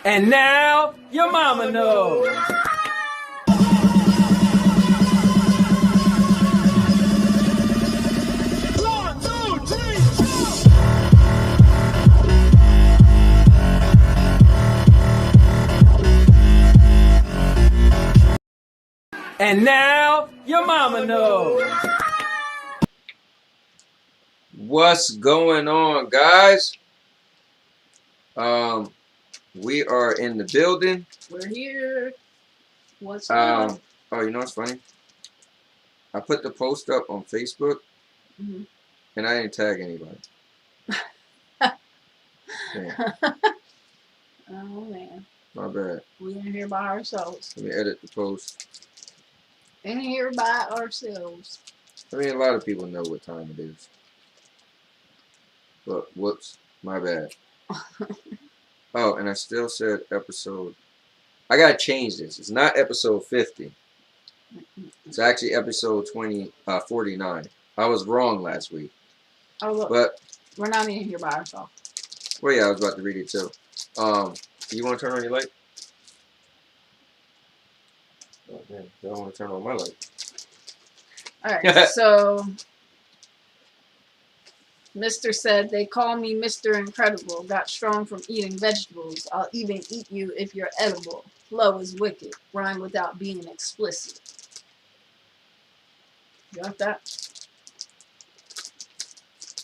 And now, your mama knows. One, two, three, four. And now, your mama knows. What's going on, guys? We are in the building. We're here. What's up? Oh, you know what's funny? I put the post up on Facebook, and I didn't tag anybody. Man, Oh man, my bad. we in here by ourselves. Let me edit the post. In here by ourselves. I mean, a lot of people know what time it is. But, whoops, my bad. Oh, and I still said episode. I gotta change this. It's not episode 50. It's actually episode 49. I was wrong last week. Oh look, But, we're not in here by ourselves. well, yeah, I was about to read it too. You want to turn on your light? Oh, man, I don't want to turn on my light. Alright, so Mr. said, they call me Mr. Incredible. Got strong from eating vegetables. I'll even eat you if you're edible. Flow is wicked. Rhyme without being explicit. You got that?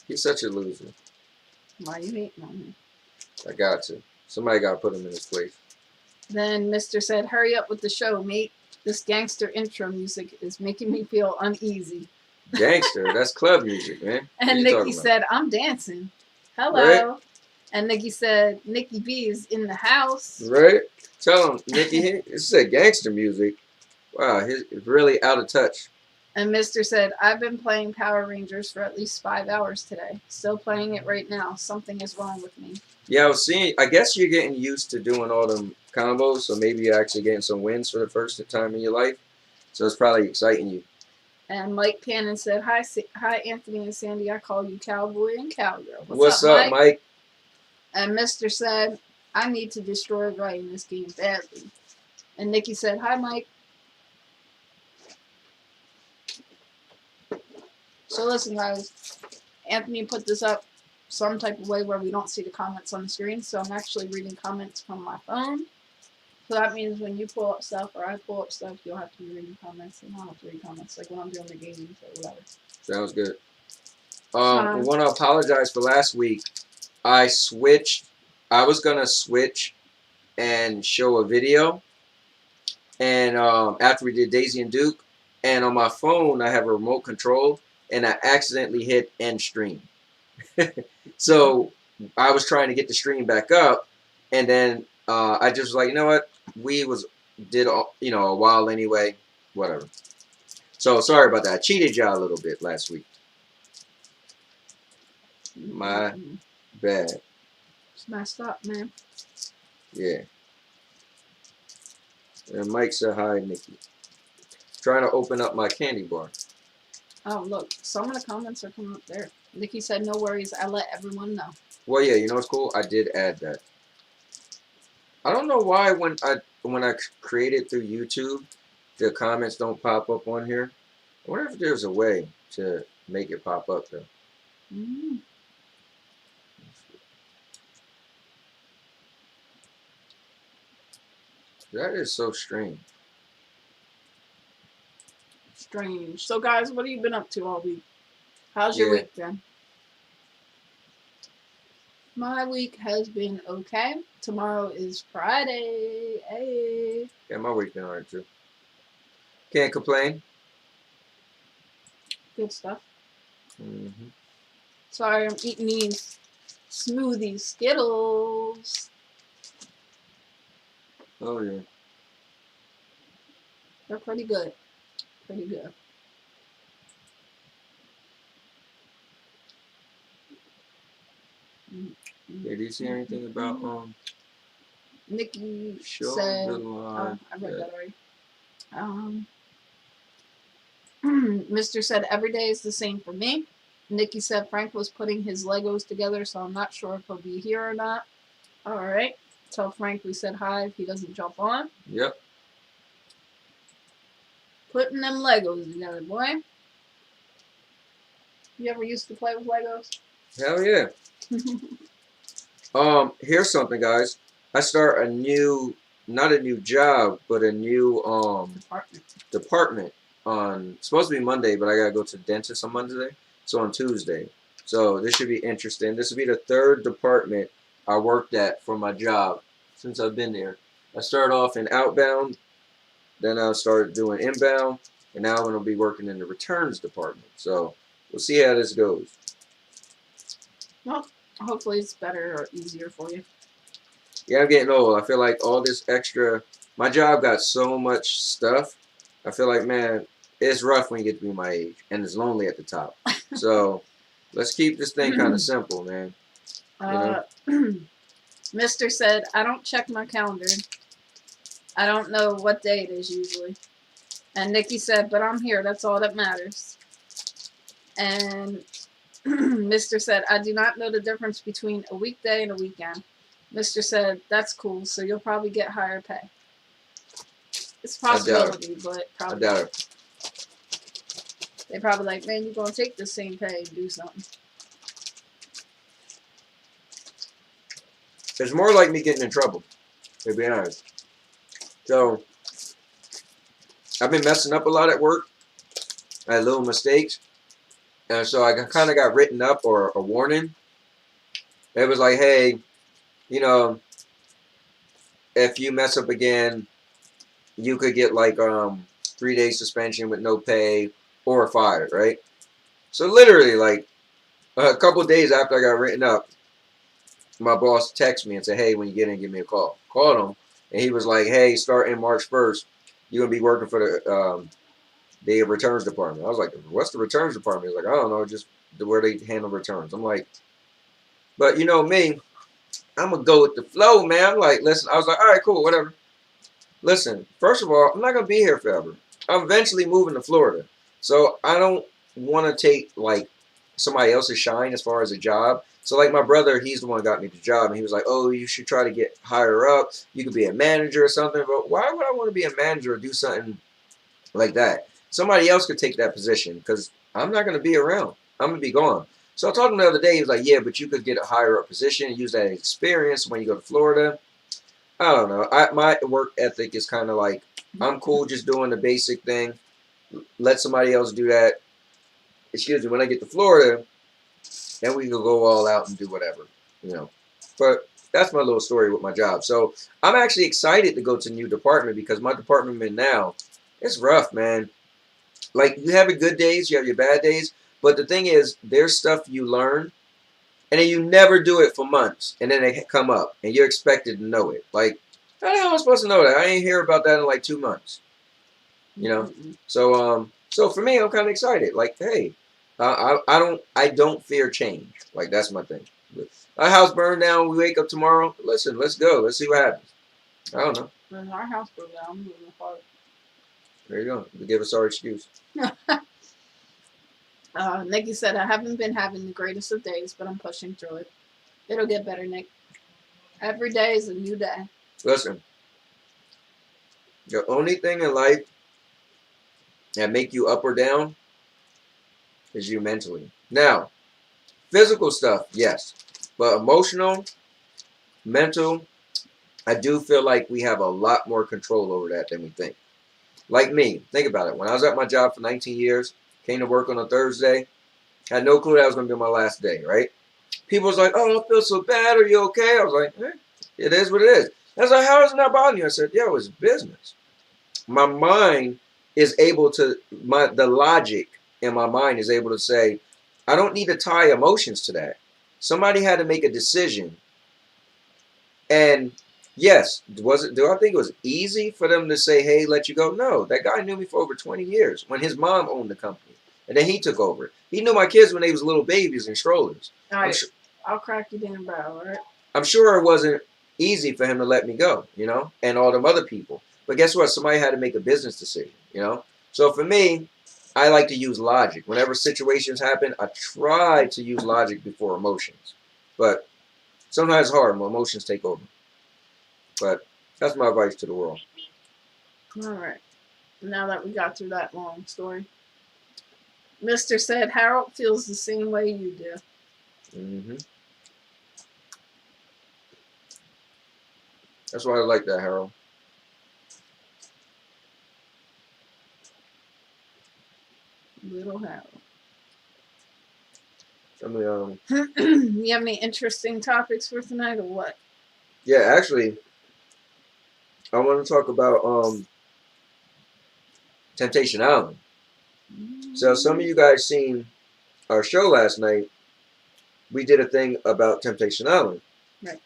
He's such a loser. Why you hating on me? I got to. Somebody got to put him in his place. Then Mr. said, hurry up with the show, mate. This gangster intro music is making me feel uneasy. Gangster, that's club music, man. And Nikki said, I'm dancing. Hello. Right? And Nikki said, Nikki B is in the house. Right? Tell him, Nikki, this is gangster music. Wow, he's really out of touch. And Mr. said, I've been playing Power Rangers for at least 5 hours today. Still playing it right now. Something is wrong with me. Yeah, I was seeing, I guess you're getting used to doing all them combos, so maybe you're actually getting some wins for the first time in your life. So it's probably exciting you. And Mike Cannon said, hi, Anthony and Sandy. I call you Cowboy and Cowgirl. What's up, Mike? And Mr. said, I need to destroy Ray in this game badly. And Nikki said, hi, Mike. So listen, guys. Anthony put this up some type of way where we don't see the comments on the screen. So I'm actually reading comments from my phone. So that means when you pull up stuff or I pull up stuff, you'll have to be reading comments. And I'll have to read comments like when I'm doing the games or whatever. Sounds good. I want to apologize for last week. I switched. I was going to switch and show a video. And after we did Daisy and Duke. And on my phone, I have a remote control. And I accidentally hit end stream. So I was trying to get the stream back up. And then I just was like, you know what? We did a while anyway. Whatever. So sorry about that. I cheated y'all a little bit last week. My bad. It's messed up, man. Yeah. And Mike said hi, Nikki. Trying to open up my candy bar. Oh, look. Some of the comments are coming up there. Nikki said, no worries. I let everyone know. Well, yeah, you know what's cool? I did add that. I don't know why when I create it through YouTube, the comments don't pop up on here. I wonder if there's a way to make it pop up, though. Mm. That is so strange. Strange. So, guys, what have you been up to all week? How's your week been? My week has been okay. Tomorrow is Friday. Hey. Yeah, my week's been alright, too. Can't complain. Good stuff. Mm-hmm. Sorry, I'm eating these smoothie Skittles. Oh, yeah. They're pretty good. Pretty good. Yeah, do you see anything about Nikki show? said, I read that already. Mr. said, every day is the same for me. Nikki said Frank was putting his Legos together, so I'm not sure if he'll be here or not. Alright. Tell Frank we said hi if he doesn't jump on. Yep. Putting them Legos together, boy. You ever used to play with Legos? Hell yeah. Here's something, guys. I start a new, not a new job, but a new department on, supposed to be Monday, but I gotta go to the dentist on Monday, so on Tuesday. So this should be interesting. This will be the third department I worked at for my job since I've been there. I started off in outbound, then I started doing inbound, and now I'm going to be working in the returns department. So we'll see how this goes. Well, hopefully it's better or easier for you. Yeah, I'm getting old. I feel like all this extra. My job got so much stuff. I feel like, man, it's rough when you get to be my age, and it's lonely at the top. So let's keep this thing kind of simple, man. You know. Mr. said, I don't check my calendar. I don't know what day it is usually. And Nikki said, but I'm here. That's all that matters. And Mr. said, I do not know the difference between a weekday and a weekend. Mr. said, that's cool, so you'll probably get higher pay. It's a possibility, but probably. I doubt it. They probably like, man, you're going to take the same pay and do something. It's more like me getting in trouble, to be honest. So, I've been messing up a lot at work. I had little mistakes. And so I kind of got written up or a warning. It was like, hey, you know, if you mess up again, you could get like 3 days suspension with no pay or fired, right? So literally like a couple days after I got written up, my boss texted me and said, hey, when you get in, give me a call. Called him, and he was like, hey, starting March 1st, you're going to be working for the returns department. I was like, what's the returns department? He's like, I don't know, just where they handle returns. I'm like, but you know me, I'm going to go with the flow, man. I'm like, listen, I was like, all right, cool, whatever. Listen, first of all, I'm not going to be here forever. I'm eventually moving to Florida. So I don't want to take like somebody else's shine as far as a job. So like my brother, he's the one who got me the job, and he was like, oh, you should try to get higher up. You could be a manager or something. But why would I want to be a manager or do something like that? Somebody else could take that position because I'm not going to be around. I'm going to be gone. So I told him the other day, he was like, yeah, but you could get a higher up position and use that experience when you go to Florida. I don't know. My work ethic is kind of like, I'm cool just doing the basic thing. Let somebody else do that. Excuse me, when I get to Florida, then we can go all out and do whatever, you know. But that's my little story with my job. So I'm actually excited to go to a new department because my department I'm in now, it's rough, man. Like, you have your good days, you have your bad days. But the thing is, there's stuff you learn, and then you never do it for months. And then they come up, and you're expected to know it. Like, how the hell am I supposed to know that? I ain't hear about that in like 2 months. You know? So for me, I'm kind of excited. Like, hey, I don't fear change. Like, that's my thing. Our house burned down. We wake up tomorrow. Listen, let's go. Let's see what happens. I don't know. When our house burned down, I'm moving apart. There you go. We give us our excuse. Nikki said, I haven't been having the greatest of days, but I'm pushing through it. It'll get better, Nick. Every day is a new day. Listen, the only thing in life that make you up or down is you mentally. Now, physical stuff, yes. But emotional, mental, I do feel like we have a lot more control over that than we think. Like me, think about it. When I was at my job for 19 years, came to work on a Thursday, had no clue that was going to be my last day, right? People was like, oh, I feel so bad. Are you okay? I was like, it is what it is. I was like, how is it not bothering you? I said, yeah, it was business. My mind is able to, the logic in my mind is able to say, I don't need to tie emotions to that. Somebody had to make a decision. And yes, do I think it was easy for them to say, hey, let you go? No, that guy knew me for over 20 years when his mom owned the company. And then he took over. He knew my kids when they was little babies in strollers. All right, I'll crack you down, bro, all right? I'm sure it wasn't easy for him to let me go, you know, and all them other people. But guess what? Somebody had to make a business decision, you know? So for me, I like to use logic. Whenever situations happen, I try to use logic before emotions. But sometimes it's hard when emotions take over. But that's my advice to the world. All right. Now that we got through that long story. Mr. said, Harold feels the same way you do. Mm-hmm. That's why I like that, Harold. Little Harold. I mean, You have any interesting topics for tonight or what? yeah, actually, I want to talk about Temptation Island. So some of you guys seen our show last night, we did a thing about Temptation Island. Right.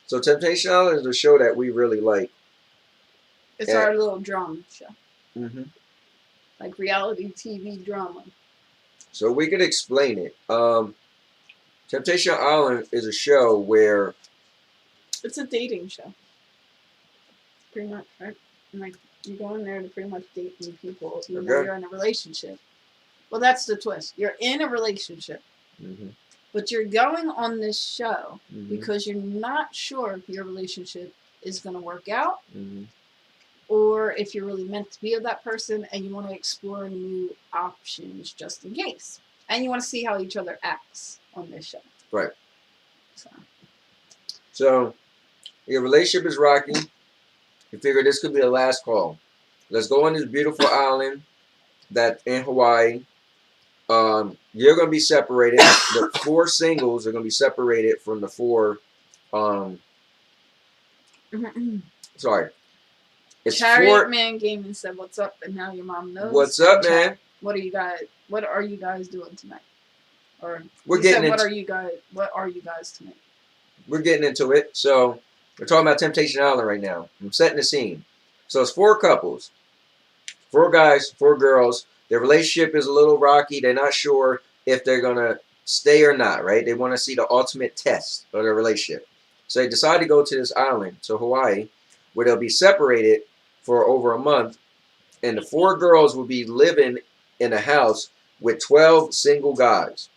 So Temptation Island is a show that we really like. It's our little drama show. Mm-hmm. Like reality TV drama. So we can explain it. Temptation Island is a show where it's a dating show. Pretty much, right? And like you go in there to pretty much date new people, even though you're in a relationship. Well, that's the twist. You're in a relationship, but you're going on this show because you're not sure if your relationship is going to work out, or if you're really meant to be with that person, and you want to explore new options just in case, and you want to see how each other acts on this show. Right. So your relationship is rocky. You figure this could be the last call. Let's go on this beautiful island that in Hawaii. You're going to be separated. The 4 singles are going to be separated from the 4. Sorry. It's Chariot Man Gaming said, "What's up?" And now your mom knows. What's up, man? What are you guys doing tonight? Or we're getting. What are you guys tonight? We're getting into it. So we're talking about Temptation Island right now. I'm setting the scene. So it's 4 couples, 4 guys, 4 girls. Their relationship is a little rocky. They're not sure if they're going to stay or not, right? They want to see the ultimate test of their relationship. So they decide to go to this island, to Hawaii, where they'll be separated for over a month. And the 4 girls will be living in a house with 12 single guys.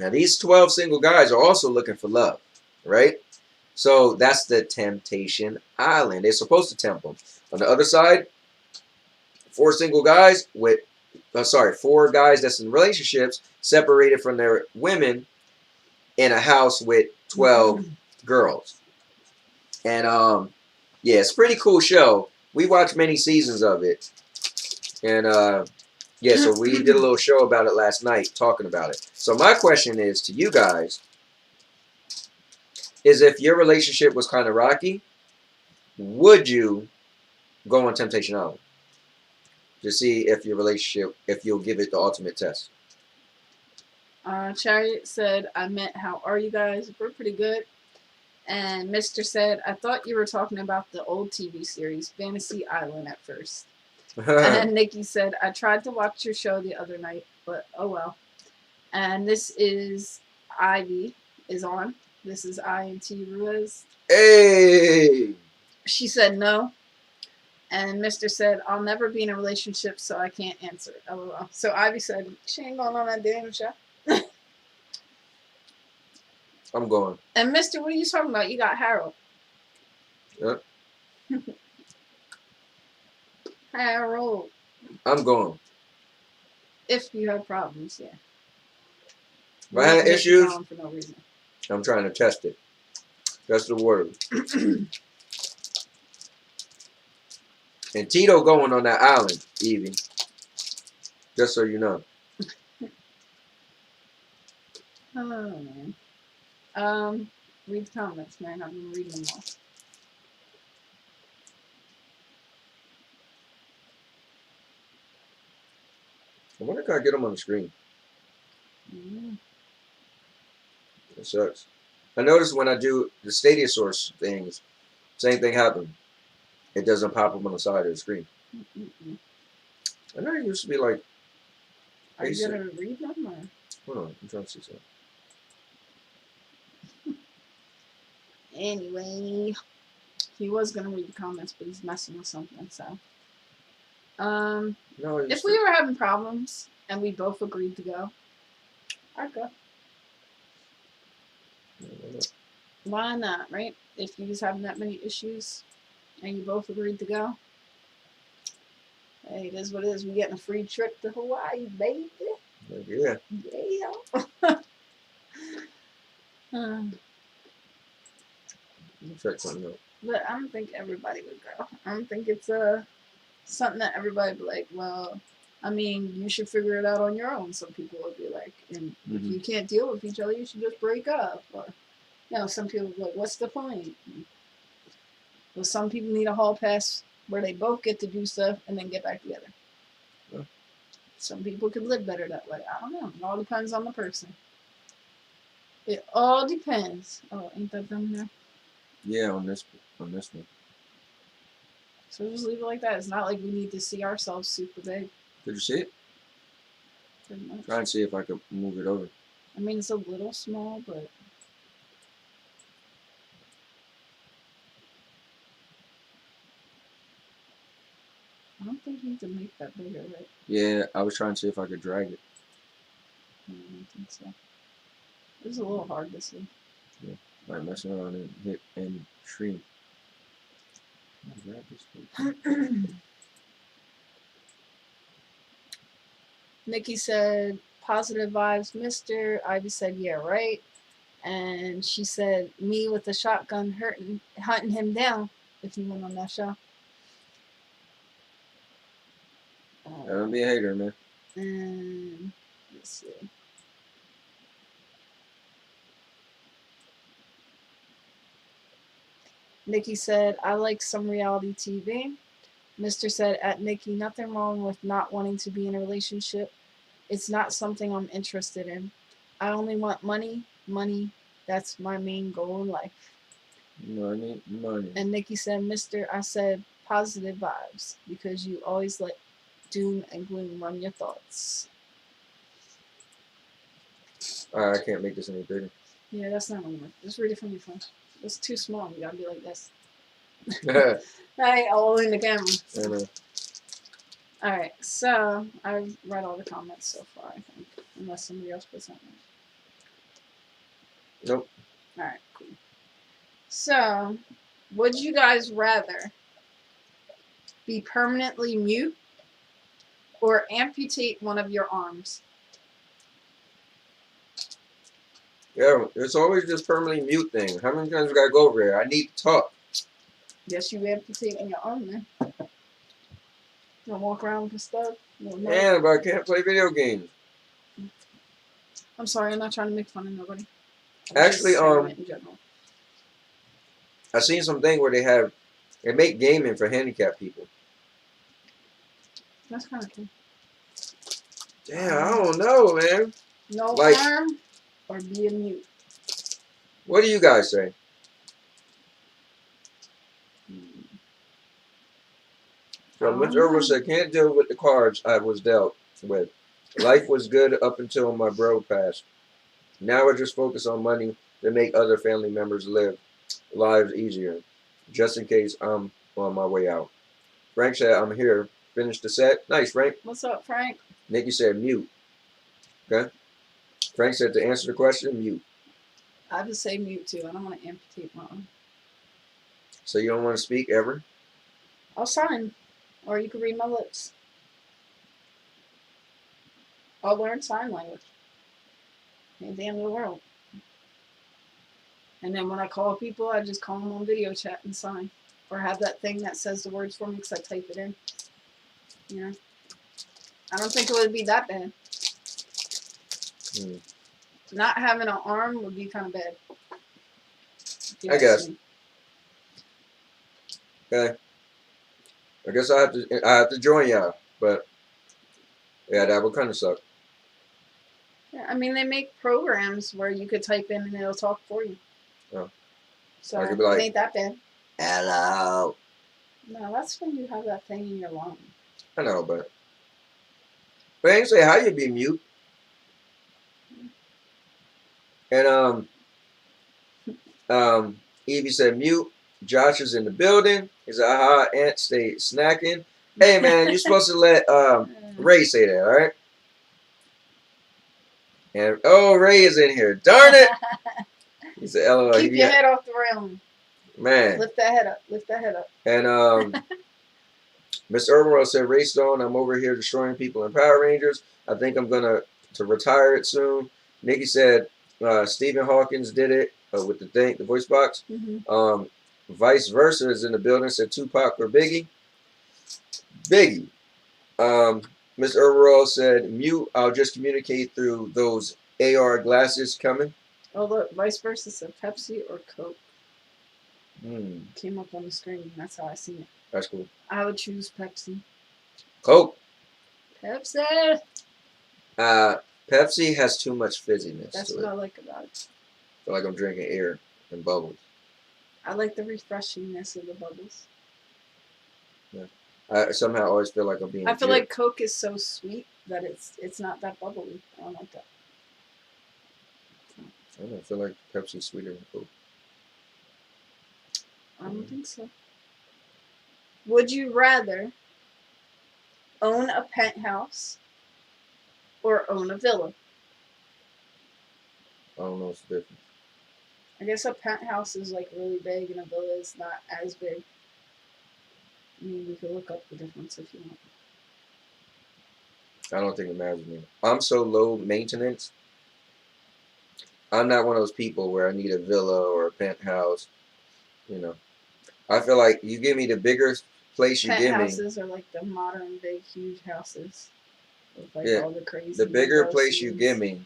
Now, these 12 single guys are also looking for love, right? So that's the Temptation Island. They're supposed to tempt them. On the other side, 4 single guys with 4 guys that's in relationships separated from their women in a house with 12 girls. And yeah, it's a pretty cool show. We watched many seasons of it. And yeah, so we did a little show about it last night, talking about it. So my question is to you guys, is if your relationship was kind of rocky, would you go on Temptation Island to see if your relationship, if you'll give it the ultimate test? Chariot said, "I meant, how are you guys? We're pretty good." And Mr. said, "I thought you were talking about the old TV series, Fantasy Island, at first." And Nikki said, "I tried to watch your show the other night, but oh well." And this is Ivy is on. This is INT Ruiz. Hey! She said no. And Mr. said, "I'll never be in a relationship, so I can't answer." LOL. So Ivy said, "She ain't going on that damn show." I'm going. And Mr., what are you talking about? You got Harold. Yep. Harold. I'm going. If you have problems, yeah. If I had issues, for no reason. I'm trying to test it. That's the word. And Tito going on that island, Evie. Just so you know. Oh, man. Read the comments, man. I've been reading them all. I wonder if I get them on the screen. It sucks. I noticed when I do the Stadia source things, same thing happened. It doesn't pop up on the side of the screen. I know it used to be like. Are you going to read them? Or? Hold on, I'm trying to see something. Anyway, he was going to read the comments, but he's messing with something, so. No, if we were having problems and we both agreed to go, I'd go. Why not, right? If you was having that many issues and you both agreed to go, hey, it is what it is. We getting a free trip to Hawaii, baby. Yeah. Yeah. Check something out. But I don't think everybody would go. I don't think it's something that everybody would be like, well, I mean, you should figure it out on your own. Some people would be like, and if you can't deal with each other, you should just break up. Or, you know, some people would be like, what's the point? Well, some people need a hall pass where they both get to do stuff and then get back together. Some people could live better that way. I don't know. It all depends on the person. It all depends. Oh, ain't that them there? Yeah, on this one. So just leave it like that. It's not like we need to see ourselves super big. Did you see it? Pretty much. Try and see if I could move it over. I mean, it's a little small, but I don't think you need to make that bigger, right? Yeah, I was trying to see if I could drag it. I don't think so. It's a little hard to see. Yeah, like messing around and hit and shrink. Grab this Nikki said, positive vibes, mister. Ivy said, yeah, right. And she said, me with the shotgun hunting him down if he went on that show. Don't be a hater, man. And let's see. Nikki said, I like some reality TV. Mr. said, at Nikki, nothing wrong with not wanting to be in a relationship. It's not something I'm interested in. I only want money. That's my main goal in life. Money. And Nikki said, Mr. I said, positive vibes, because you always let doom and gloom run your thoughts. I can't make this any bigger. Yeah, that's not gonna work. Just read it from your phone. It's too small. You gotta be like this. I ain't all in the camera. I know. Alright, so I've read all the comments so far, I think. Unless somebody else put something. Nope. Alright, cool. So, would you guys rather be permanently mute or amputate one of your arms? Yeah, it's always this permanently mute thing. How many times we gotta go over there? I need to talk. Yes, you amputate on your arm then. Don't walk around with stuff. No. Yeah, but I can't play video games. I'm sorry, I'm not trying to make fun of nobody. Actually, in general. I seen something where they make gaming for handicapped people. That's kind of cool. Damn, I don't know, man. No Like, arm or be a mute. What do you guys say? So Mr. Irwin said, can't deal with the cards I was dealt with. Life was good up until my bro passed. Now I just focus on money to make other family members live lives easier, just in case I'm on my way out. Frank said, I'm here. Finish the set. Nice, Frank. What's up, Frank? Nikki said, mute. Okay. Frank said, to answer the question, mute. I would say mute too. I don't want to amputate my arm. So you don't want to speak ever? I'll sign. Or you can read my lips. I'll learn sign language. At the end of the world. And then when I call people, I just call them on video chat and sign. Or have that thing that says the words for me because I type it in. You know? I don't think it would be that bad. Not having an arm would be kind of bad. I guess. Okay. I guess I have to join y'all, but yeah, that would kind of suck. Yeah, I mean, they make programs where you could type in and it'll talk for you. Oh. So I could be like, it ain't that bad. Hello. No, that's when you have that thing in your lung. I know, but I ain't say how you be mute. And Evie said mute. Josh is in the building. He said, aha, Aunt stay snacking. Hey man, you're supposed to let Ray say that, all right? And oh, Ray is in here. Darn it! He said, LOL. Keep your head off the railing. Man. Lift that head up. Lift that head up. And Mr. Irwin said, Ray Stone, I'm over here destroying people in Power Rangers. I think I'm gonna retire it soon. Nikki said Stephen Hawkins did it with the voice box. Vice versa is in the building. Said Tupac or Biggie. Biggie. Mr. Irwin said mute. I'll just communicate through those AR glasses coming. Oh look, vice versa said Pepsi or Coke. Came up on the screen. That's how I seen it. That's cool. I would choose Pepsi. Coke. Pepsi. Pepsi has too much fizziness That's to what it. I like about it. I feel like I'm drinking air and bubbles. I like the refreshingness of the bubbles. Yeah. I somehow always feel like I'm being. I feel jerked. like Coke is so sweet that it's not that bubbly. I don't like that. I don't know. I feel like Pepsi's sweeter than Coke. I don't think so. Would you rather own a penthouse or own a villa? I don't know what's the difference. I guess a penthouse is like really big and a villa is not as big. I mean, we could look up the difference if you want. I don't think it matters to me. I'm so low maintenance. I'm not one of those people where I need a villa or a penthouse. You know, I feel like you give me the bigger place you give me. Penthouses are like the modern, big, huge houses with like all the crazy. The bigger place you give me,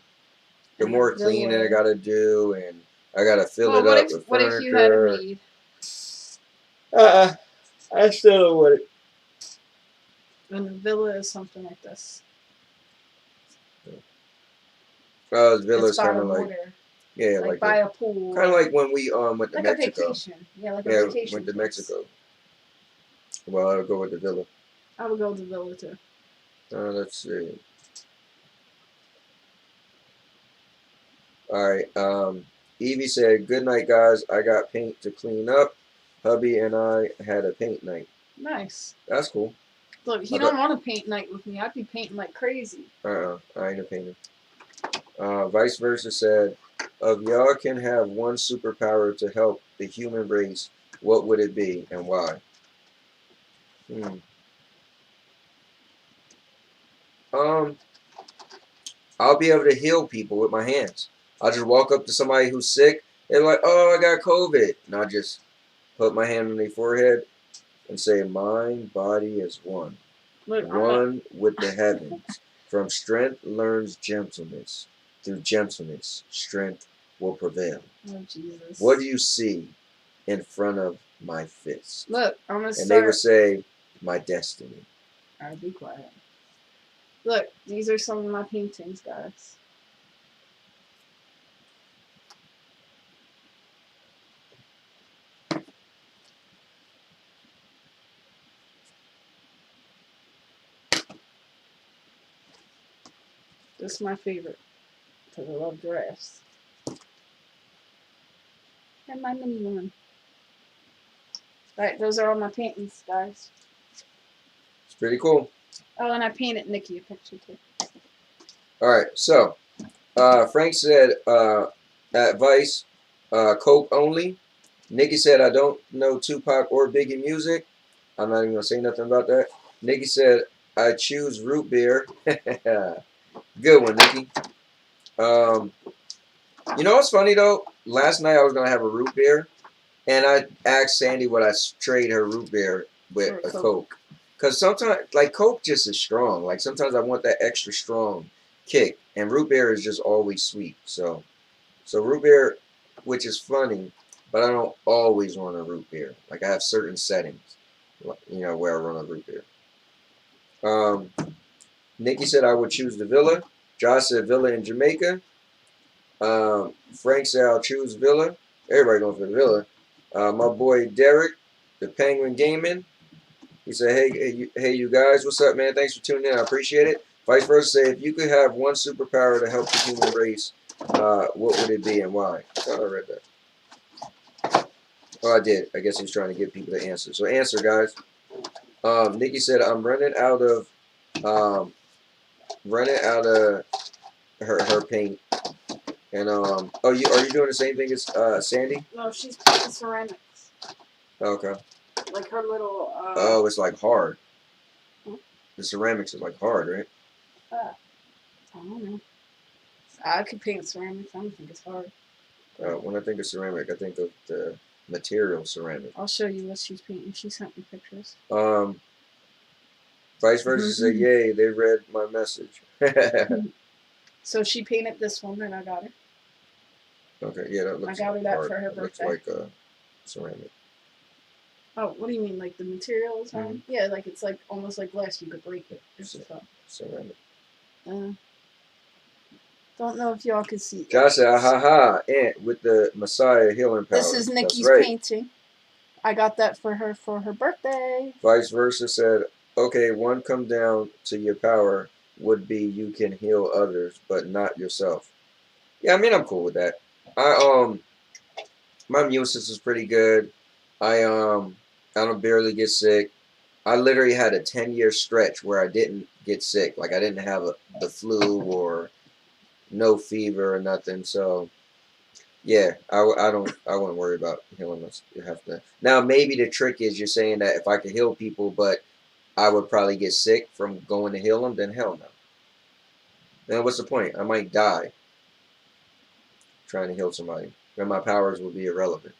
the and more the cleaning I villa. gotta do, and I gotta fill Well, it what up if with what furniture. if you had a maid? I still don't want it. And a villa is something like this. Villa's It's by kind the of like, water, yeah, like like by a pool. kind of like when we went to like Mexico. a vacation. Yeah, like a vacation. Went to place. Mexico. Well, I'll go with the villa. I would go with the villa too. Let's see. All right. Evie said, "Good night, guys. I got paint to clean up. Hubby and I had a paint night. Nice. That's cool. Look, he don't want to paint night with me. I'd be painting like crazy. I ain't a painter." Vice versa said, "If y'all can have one superpower to help the human race, what would it be and why?" I'll be able to heal people with my hands. I'll just walk up to somebody who's sick. They're like, "Oh, I got COVID," and I'll just put my hand on their forehead and say, "Mind, body is one, one with the heavens. From strength learns gentleness. Through gentleness, strength will prevail." Oh, Jesus. What do you see in front of my fist? Look, I'm gonna start. And they would say, "My destiny." Alright, be quiet. Look, these are some of my paintings, guys. This is my favorite, because I love giraffes. And my mini one. Alright, those are all my paintings, guys. It's pretty cool. Oh, and I painted Nikki a picture too. Alright, so Frank said at Vice, Coke only. Nikki said, "I don't know Tupac or Biggie music." I'm not even going to say nothing about that. Nikki said, "I choose root beer." Good one, Nikki. You know what's funny, though? Last night I was going to have a root beer, and I asked Sandy would I trade her root beer with a Coke. Because sometimes, like, Coke just is strong. Like, sometimes I want that extra strong kick, and root beer is just always sweet. So root beer, which is funny, but I don't always want a root beer. Like, I have certain settings, you know, where I run a root beer. Nikki said I would choose the Villa. Josh said Villa in Jamaica. Frank said I'll choose Villa. Everybody going for the Villa. My boy Derek, the Penguin Gaming. He said, hey, you guys, what's up, man? Thanks for tuning in. I appreciate it. Vice versa, say, if you could have one superpower to help the human race, what would it be and why? I thought I read that. Oh, I did. I guess he was trying to get people to answer. So answer, guys. Nikki said, I'm running out of her paint. And are you doing the same thing as Sandy? No, she's painting ceramics. Okay. Like her little. Oh, it's like hard. The ceramics is like hard, right? I don't know. I could paint ceramics. I don't think it's hard. When I think of ceramic, I think of the material ceramic. I'll show you what she's painting. She sent me pictures. Vice versa said, "Yay, they read my message." So she painted this one that I got her. Okay, yeah, that looks. I got her that hard. for her It looks birthday. like ceramic. Oh, what do you mean? Like the material is hard? Yeah, like it's like almost like glass. You could break it. Ceramic. Don't know if y'all can see that. Josh said, ha, Ant with the Messiah healing power. This is Nikki's That's right. painting. I got that for her birthday. Vice versa said, okay, one come down to your power would be you can heal others, but not yourself. Yeah, I mean, I'm cool with that. My immune system's pretty good. I don't barely get sick. I literally had a 10-year stretch where I didn't get sick. Like I didn't have the flu or no fever or nothing. So yeah, I wouldn't worry about healing us. You have to. Now maybe the trick is you're saying that if I could heal people, but I would probably get sick from going to heal them, then hell no. Then what's the point? I might die trying to heal somebody. Then my powers will be irrelevant.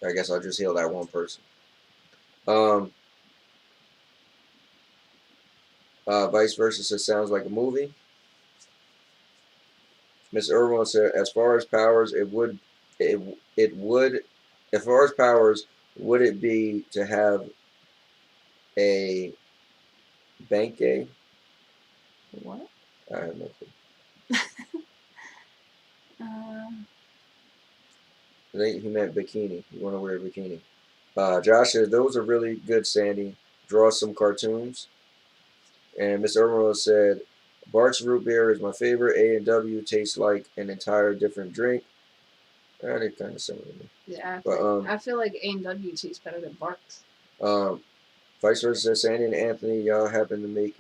I guess I'll just heal that one person. Vice versa says sounds like a movie. Miss Irwin said, as far as powers, it would as far as powers, would it be to have a banquet? What? I have no clue. I think he meant bikini. You want to wear a bikini. Josh says, those are really good, Sandy. Draw some cartoons. And Miss Irwin said, Bart's root beer is my favorite. A&W tastes like an entire different drink. They're kind of similar to me. Yeah, but I feel like A&W tastes better than Bart's. Vice versa says, Sandy and Anthony, y'all happen to make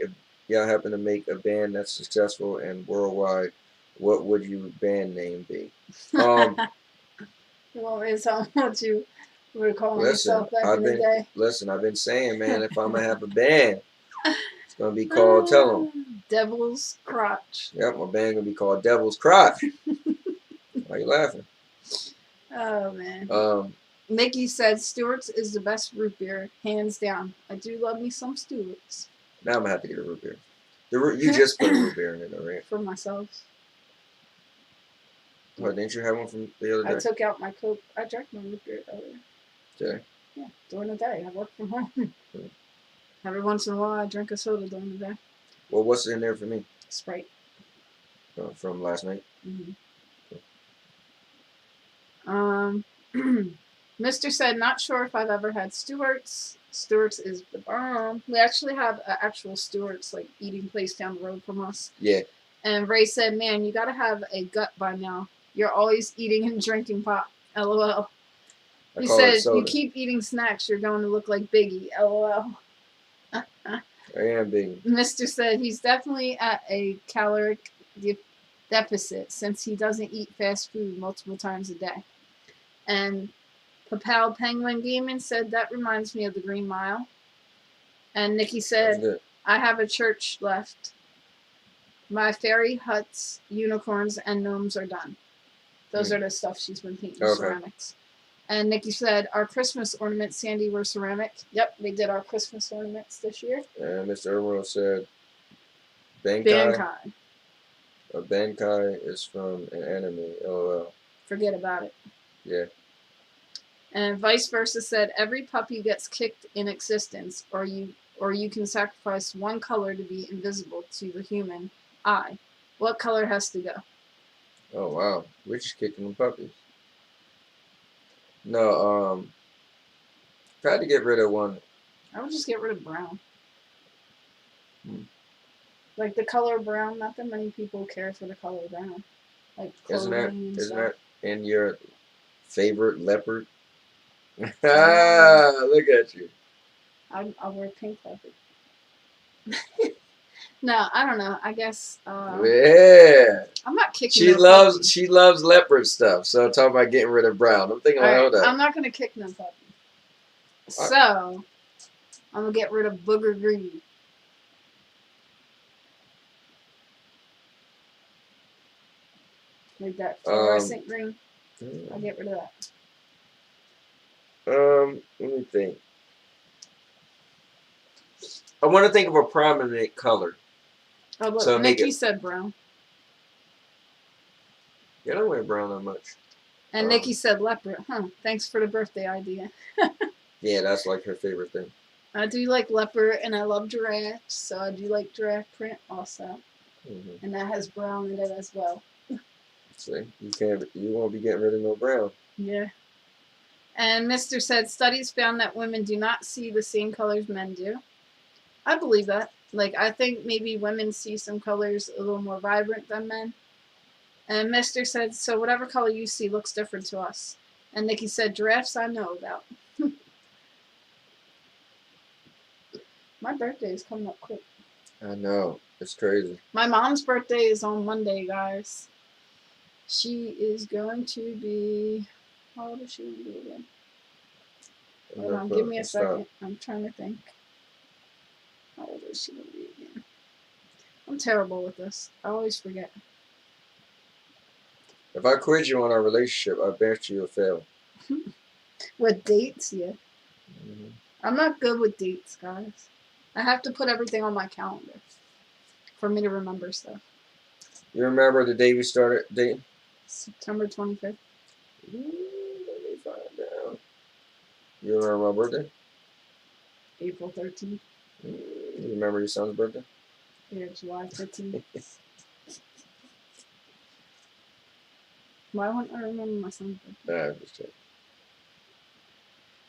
a band that's successful and worldwide. What would your band name be? You want me to tell them what you were calling yourself back in the day? Listen, I've been saying, man, if I'm going to have a band, it's going to be called, tell them. Devil's Crotch. Yep, my band going to be called Devil's Crotch. Why are you laughing? Oh, man. Nikki said Stewart's is the best root beer, hands down. I do love me some Stewart's. Now I'm going to have to get a root beer. You just put a root beer in it, right? For myself. Oh, didn't you have one from the other day? I took out my Coke. I drank my root beer earlier. Today? Yeah, during the day. I work from home. Every once in a while, I drink a soda during the day. Well, what's in there for me? Sprite. From last night? Mr. said, not sure if I've ever had Stewart's. Stewart's is the bomb. We actually have an actual Stewart's, like, eating place down the road from us. Yeah. And Ray said, man, you gotta have a gut by now. You're always eating and drinking pop. LOL. He said, you keep eating snacks, you're going to look like Biggie. LOL. I am Biggie. Mr. said he's definitely at a caloric deficit since he doesn't eat fast food multiple times a day. And Papal Penguin Gaming said, that reminds me of the Green Mile. And Nikki said, I have a church left. My fairy huts, unicorns, and gnomes are done. Those are the stuff she's been painting, ceramics. And Nikki said, our Christmas ornaments, Sandy, were ceramic. Yep, we did our Christmas ornaments this year. And Mr. Emerald said, Bankai. A Bankai is from an anime, LOL. Forget about it. Yeah. And vice versa said, every puppy gets kicked in existence, or you can sacrifice one color to be invisible to the human eye. What color has to go? Oh, wow. We're just kicking them puppies. No, if I had to get rid of one. I would just get rid of brown. Like the color brown, not that many people care for the color brown. Like isn't that in your favorite leopard? Look at you. I'll wear pink leopard. No, I don't know. I guess. Yeah. I'm not kicking. She loves leopard stuff. So talking about getting rid of brown. I'm thinking, hold up. I'm not gonna kick no puppy. So I'm gonna get rid of booger green. Like that fluorescent green. I'll get rid of that. Let me think. I want to think of a prominent color. Oh, look, so Nikki said brown. Yeah, I don't wear brown that much. And Nikki said leopard. Huh, thanks for the birthday idea. Yeah, that's like her favorite thing. I do like leopard, and I love giraffes, so I do like giraffe print also. And that has brown in it as well. See, you won't be getting rid of no brown. Yeah. And Mr. said, studies found that women do not see the same colors men do. I believe that. Like, I think maybe women see some colors a little more vibrant than men. And Mr. said, so whatever color you see looks different to us. And Nikki said, giraffes I know about. My birthday is coming up quick. I know. It's crazy. My mom's birthday is on Monday, guys. She is going to be... How old is she going to be again? Hold on, give me a second. I'm trying to think. How old is she going to be again? I'm terrible with this. I always forget. If I quiz you on our relationship, I bet you'll fail. With dates, yeah. I'm not good with dates, guys. I have to put everything on my calendar for me to remember stuff. You remember the day we started dating? September 25th. Let me find out. You remember my birthday? April 13th. You remember your son's birthday? Yeah, July 15th. Why wouldn't I remember my son's birthday? Nah, I'm just checking.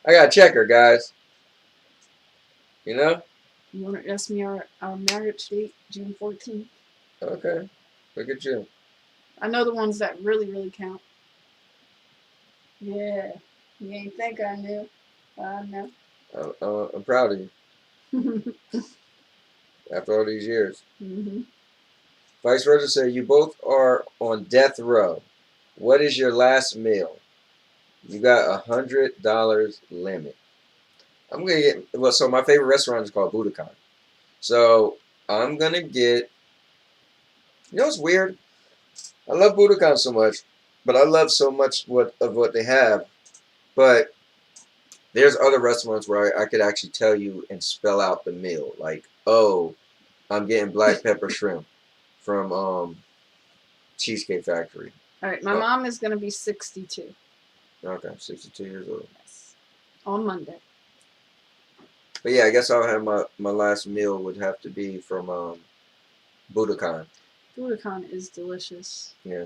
I gotta check her, guys. You know? You want to ask me our marriage date, June 14th? Okay. Look at you. I know the ones that really, really count. Yeah. You ain't think I knew. I know. I'm proud of you. After all these years. Vice versa said, you both are on death row. What is your last meal? You got $100 limit. I'm gonna get so my favorite restaurant is called Budokan. So I'm gonna get. You know what's weird? I love Budokan so much, but I love so much of what they have. But there's other restaurants where I could actually tell you and spell out the meal. Like, oh, I'm getting black pepper shrimp from Cheesecake Factory. All right, my mom is gonna be 62. Okay, 62 years old. Yes. On Monday. But yeah, I guess I'll have my last meal would have to be from Budokan. Budokan is delicious. Yeah.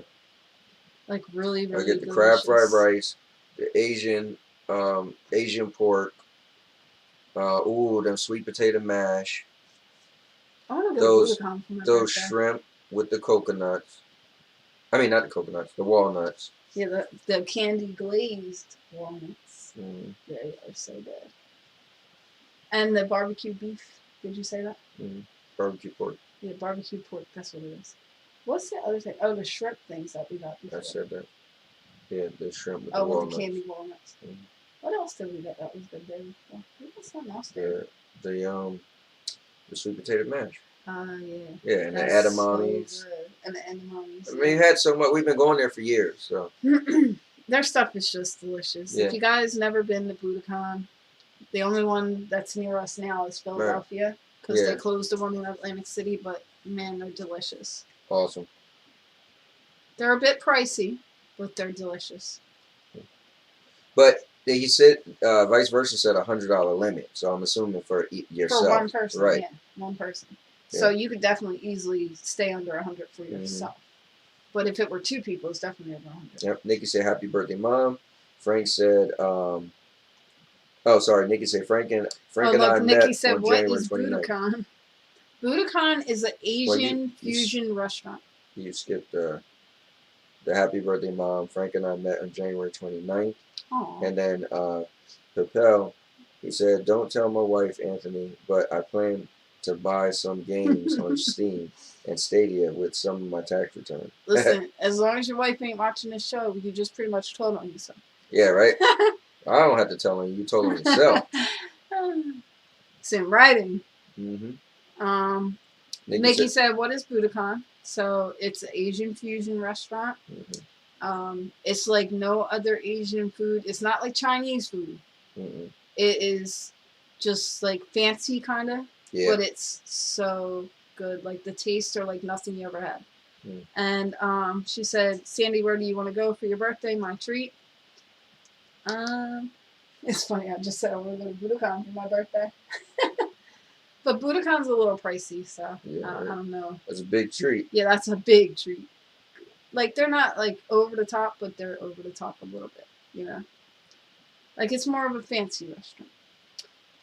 Like really, really I get the delicious. crab fried rice, the Asian pork. Them sweet potato mash. I want to go to Budokan for my those birthday. shrimp with the coconuts. I mean, not the coconuts, the walnuts. Yeah, the candy glazed walnuts. They are so good. And the barbecue beef. Did you say that? Barbecue pork. Yeah, barbecue pork. That's what it is. What's the other thing? Oh, the shrimp things that we got before. I said that. Yeah, the shrimp with the walnuts. With the candy walnuts. What else did we get that was good day before? What was something else there? The sweet potato mash. Yeah. Yeah, and the edamames. So good. And the edamames. I mean, we've had so much. We've been going there for years, so. Their stuff is just delicious. Yeah. If you guys never been to Budokan, the only one that's near us now is Philadelphia because they closed the one in Atlantic City. But man, they're delicious. Awesome. They're a bit pricey, but they're delicious. But he said, vice versa said $100 limit. So I'm assuming for yourself. For one person, right? Yeah, one person. Yeah. So you could definitely easily stay under 100 for yourself. But if it were two people, it's definitely over 100. Yep. Nikki said, "Happy birthday, Mom." Frank said, Nikki said, Frank and I Nikki met said, on what January is 29th. Budokan? Budokan is an Asian fusion restaurant. You skipped the happy birthday, Mom. Frank and I met on January 29th. Aww. And then Papel, he said, "Don't tell my wife, Anthony, but I plan to buy some games on Steam and Stadia with some of my tax return." Listen, as long as your wife ain't watching this show, you just pretty much told on yourself. Yeah, right? I don't have to tell him. You told him yourself. It's in writing. Nikki said, what is Budokan? So it's an Asian fusion restaurant. It's like no other Asian food. It's not like Chinese food. It is just like fancy kind of. Yeah. But it's so good. Like the tastes are like nothing you ever had. And she said, Sandy, where do you want to go for your birthday? My treat. It's funny, I just said I want to go to Budokan for my birthday. But Budokan's a little pricey, so Yeah, I don't know. That's a big treat. Yeah, that's a big treat. Like, they're not, like, over the top, but they're over the top a little bit, you know? Like, it's more of a fancy restaurant.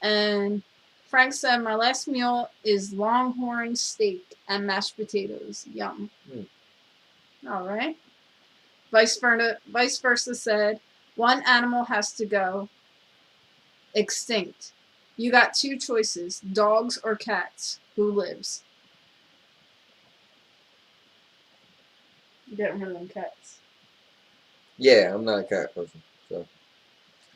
And Frank said, my last meal is longhorn steak and mashed potatoes. Yum. All right. Vice versa said, one animal has to go extinct. You got two choices, dogs or cats. Who lives? Getting rid of them cats. Yeah, I'm not a cat person. So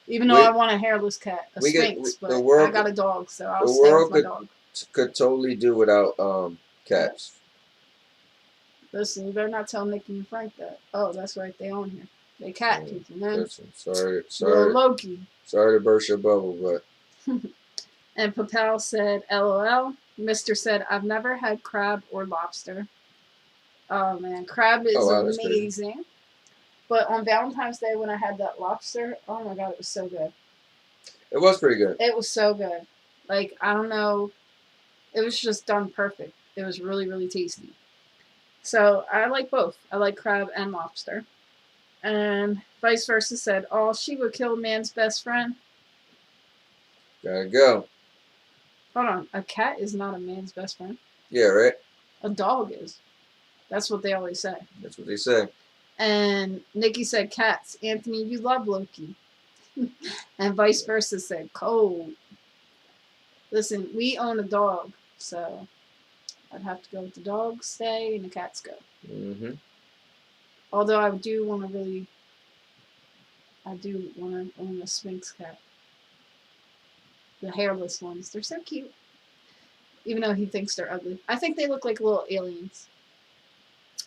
Even though I want a hairless cat, a sphinx, but I got a dog, so I'll stay with my dog. Could totally do without cats. Listen, you better not tell Nikki and Frank that. Oh, that's right, they own here. They cat people, man. Listen, sorry, Little Loki. Sorry to burst your bubble, but. And Papel said, LOL. Mr. said, I've never had crab or lobster. Oh, man. Crab is amazing. But on Valentine's Day, when I had that lobster, oh, my God, it was so good. It was pretty good. It was so good. Like, I don't know. It was just done perfect. It was really, really tasty. So, I like both. I like crab and lobster. And vice versa said, oh, she would kill man's best friend. Gotta go. Hold on. A cat is not a man's best friend. Yeah, right? A dog is. That's what they always say. That's what they say. And Nikki said, cats. Anthony, you love Loki. And vice versa said, cold. Listen, we own a dog, so I'd have to go with the dogs stay and the cats go. Mm-hmm. Although I do want to own a Sphinx cat. The hairless ones. They're so cute. Even though he thinks they're ugly. I think they look like little aliens.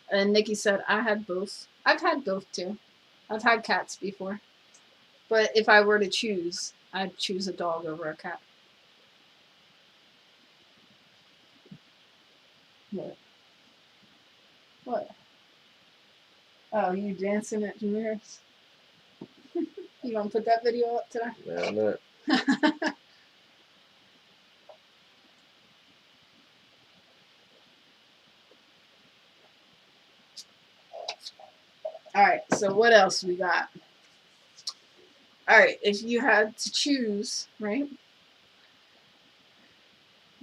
And Nikki said, I had both. I've had both too. I've had cats before. But if I were to choose, I'd choose a dog over a cat. What? What? Oh, you dancing at Jameer's? You gonna put that video up today? Yeah, I'm not. Alright, so what else we got? Alright, if you had to choose, right?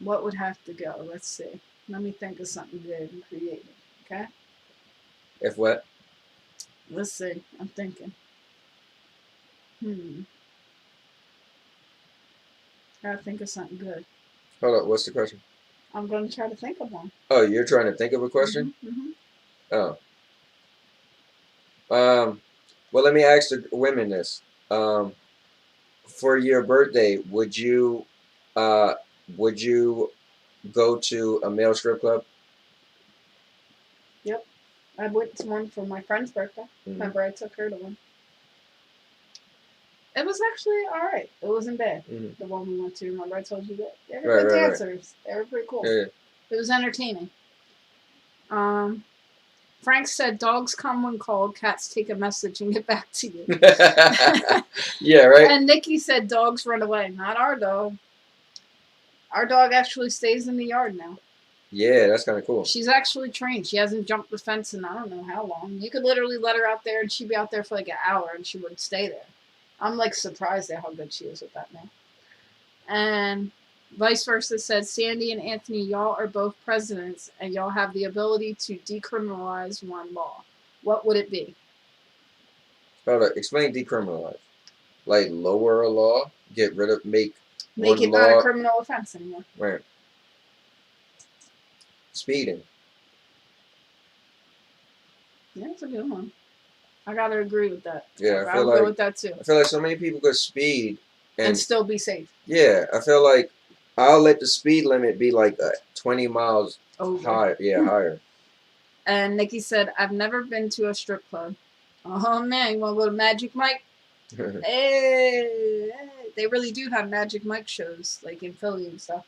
What would have to go? Let's see. Let me think of something good and creative, okay? If what? Let's see. I'm thinking. Gotta think of something good. Hold up, what's the question? I'm going to try to think of one. Oh, you're trying to think of a question? Mm-hmm. Oh. Well, let me ask the women this. For your birthday, would you go to a male strip club? Yep. I went to one for my friend's birthday. Mm-hmm. Remember, I took her to one. It was actually alright. It wasn't bad. Mm-hmm. The one we went to. Remember, I told you that? They were good dancers. Right. They were pretty cool. Yeah. It was entertaining. Frank said, dogs come when called, cats take a message and get back to you. Yeah, right? And Nikki said, dogs run away. Not our dog. Our dog actually stays in the yard now. Yeah, that's kind of cool. She's actually trained. She hasn't jumped the fence in I don't know how long. You could literally let her out there and she'd be out there for like an hour and she would stay there. I'm like surprised at how good she is with that now. And vice versa said, Sandy and Anthony, y'all are both presidents and y'all have the ability to decriminalize one law. What would it be? Hold up, explain decriminalize. Like lower a law, get rid of, make it law, not a criminal offense anymore. Right. Speeding. Yeah, that's a good one. I gotta agree with that. Yeah, I would go with that too. I feel like so many people could speed and still be safe. Yeah, I feel like I'll let the speed limit be like 20 miles higher. Yeah, higher. And Nikki said, I've never been to a strip club. Oh man, you wanna go to Magic Mike? Hey, they really do have Magic Mike shows, like in Philly and stuff.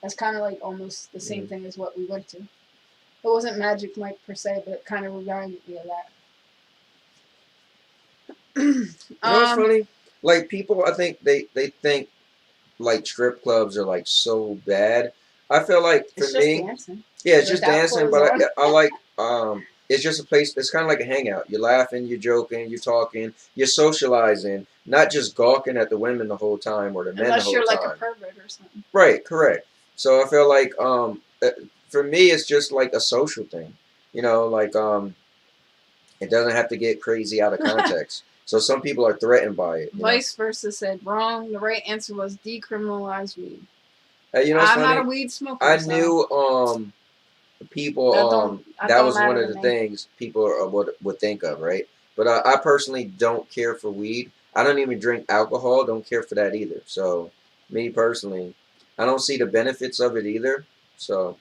That's kind of like almost the same thing as what we went to. It wasn't Magic Mike per se, but it kind of reminded me of that. You know what's funny? like people, I think they think like strip clubs are like so bad. I feel like for It's just me, dancing. yeah, it's just Without dancing, clothes but on. I like it's just a place. It's kind of like a hangout. You're laughing, you're joking, you're talking, you're socializing, not just gawking at the women the whole time or the men the Unless whole you're like a time. pervert or something. Right, correct. So I feel like for me, it's just like a social thing. You know, like it doesn't have to get crazy out of context. So some people are threatened by it. You know, Vice versa said wrong. The right answer was decriminalize weed. hey, you know, it's I'm not funny. a weed smoker. I So knew people that that don't was one matter of to the me. things people would think of, right? But I personally don't care for weed. I don't even drink alcohol. Don't care for that either. So me personally, I don't see the benefits of it either. So,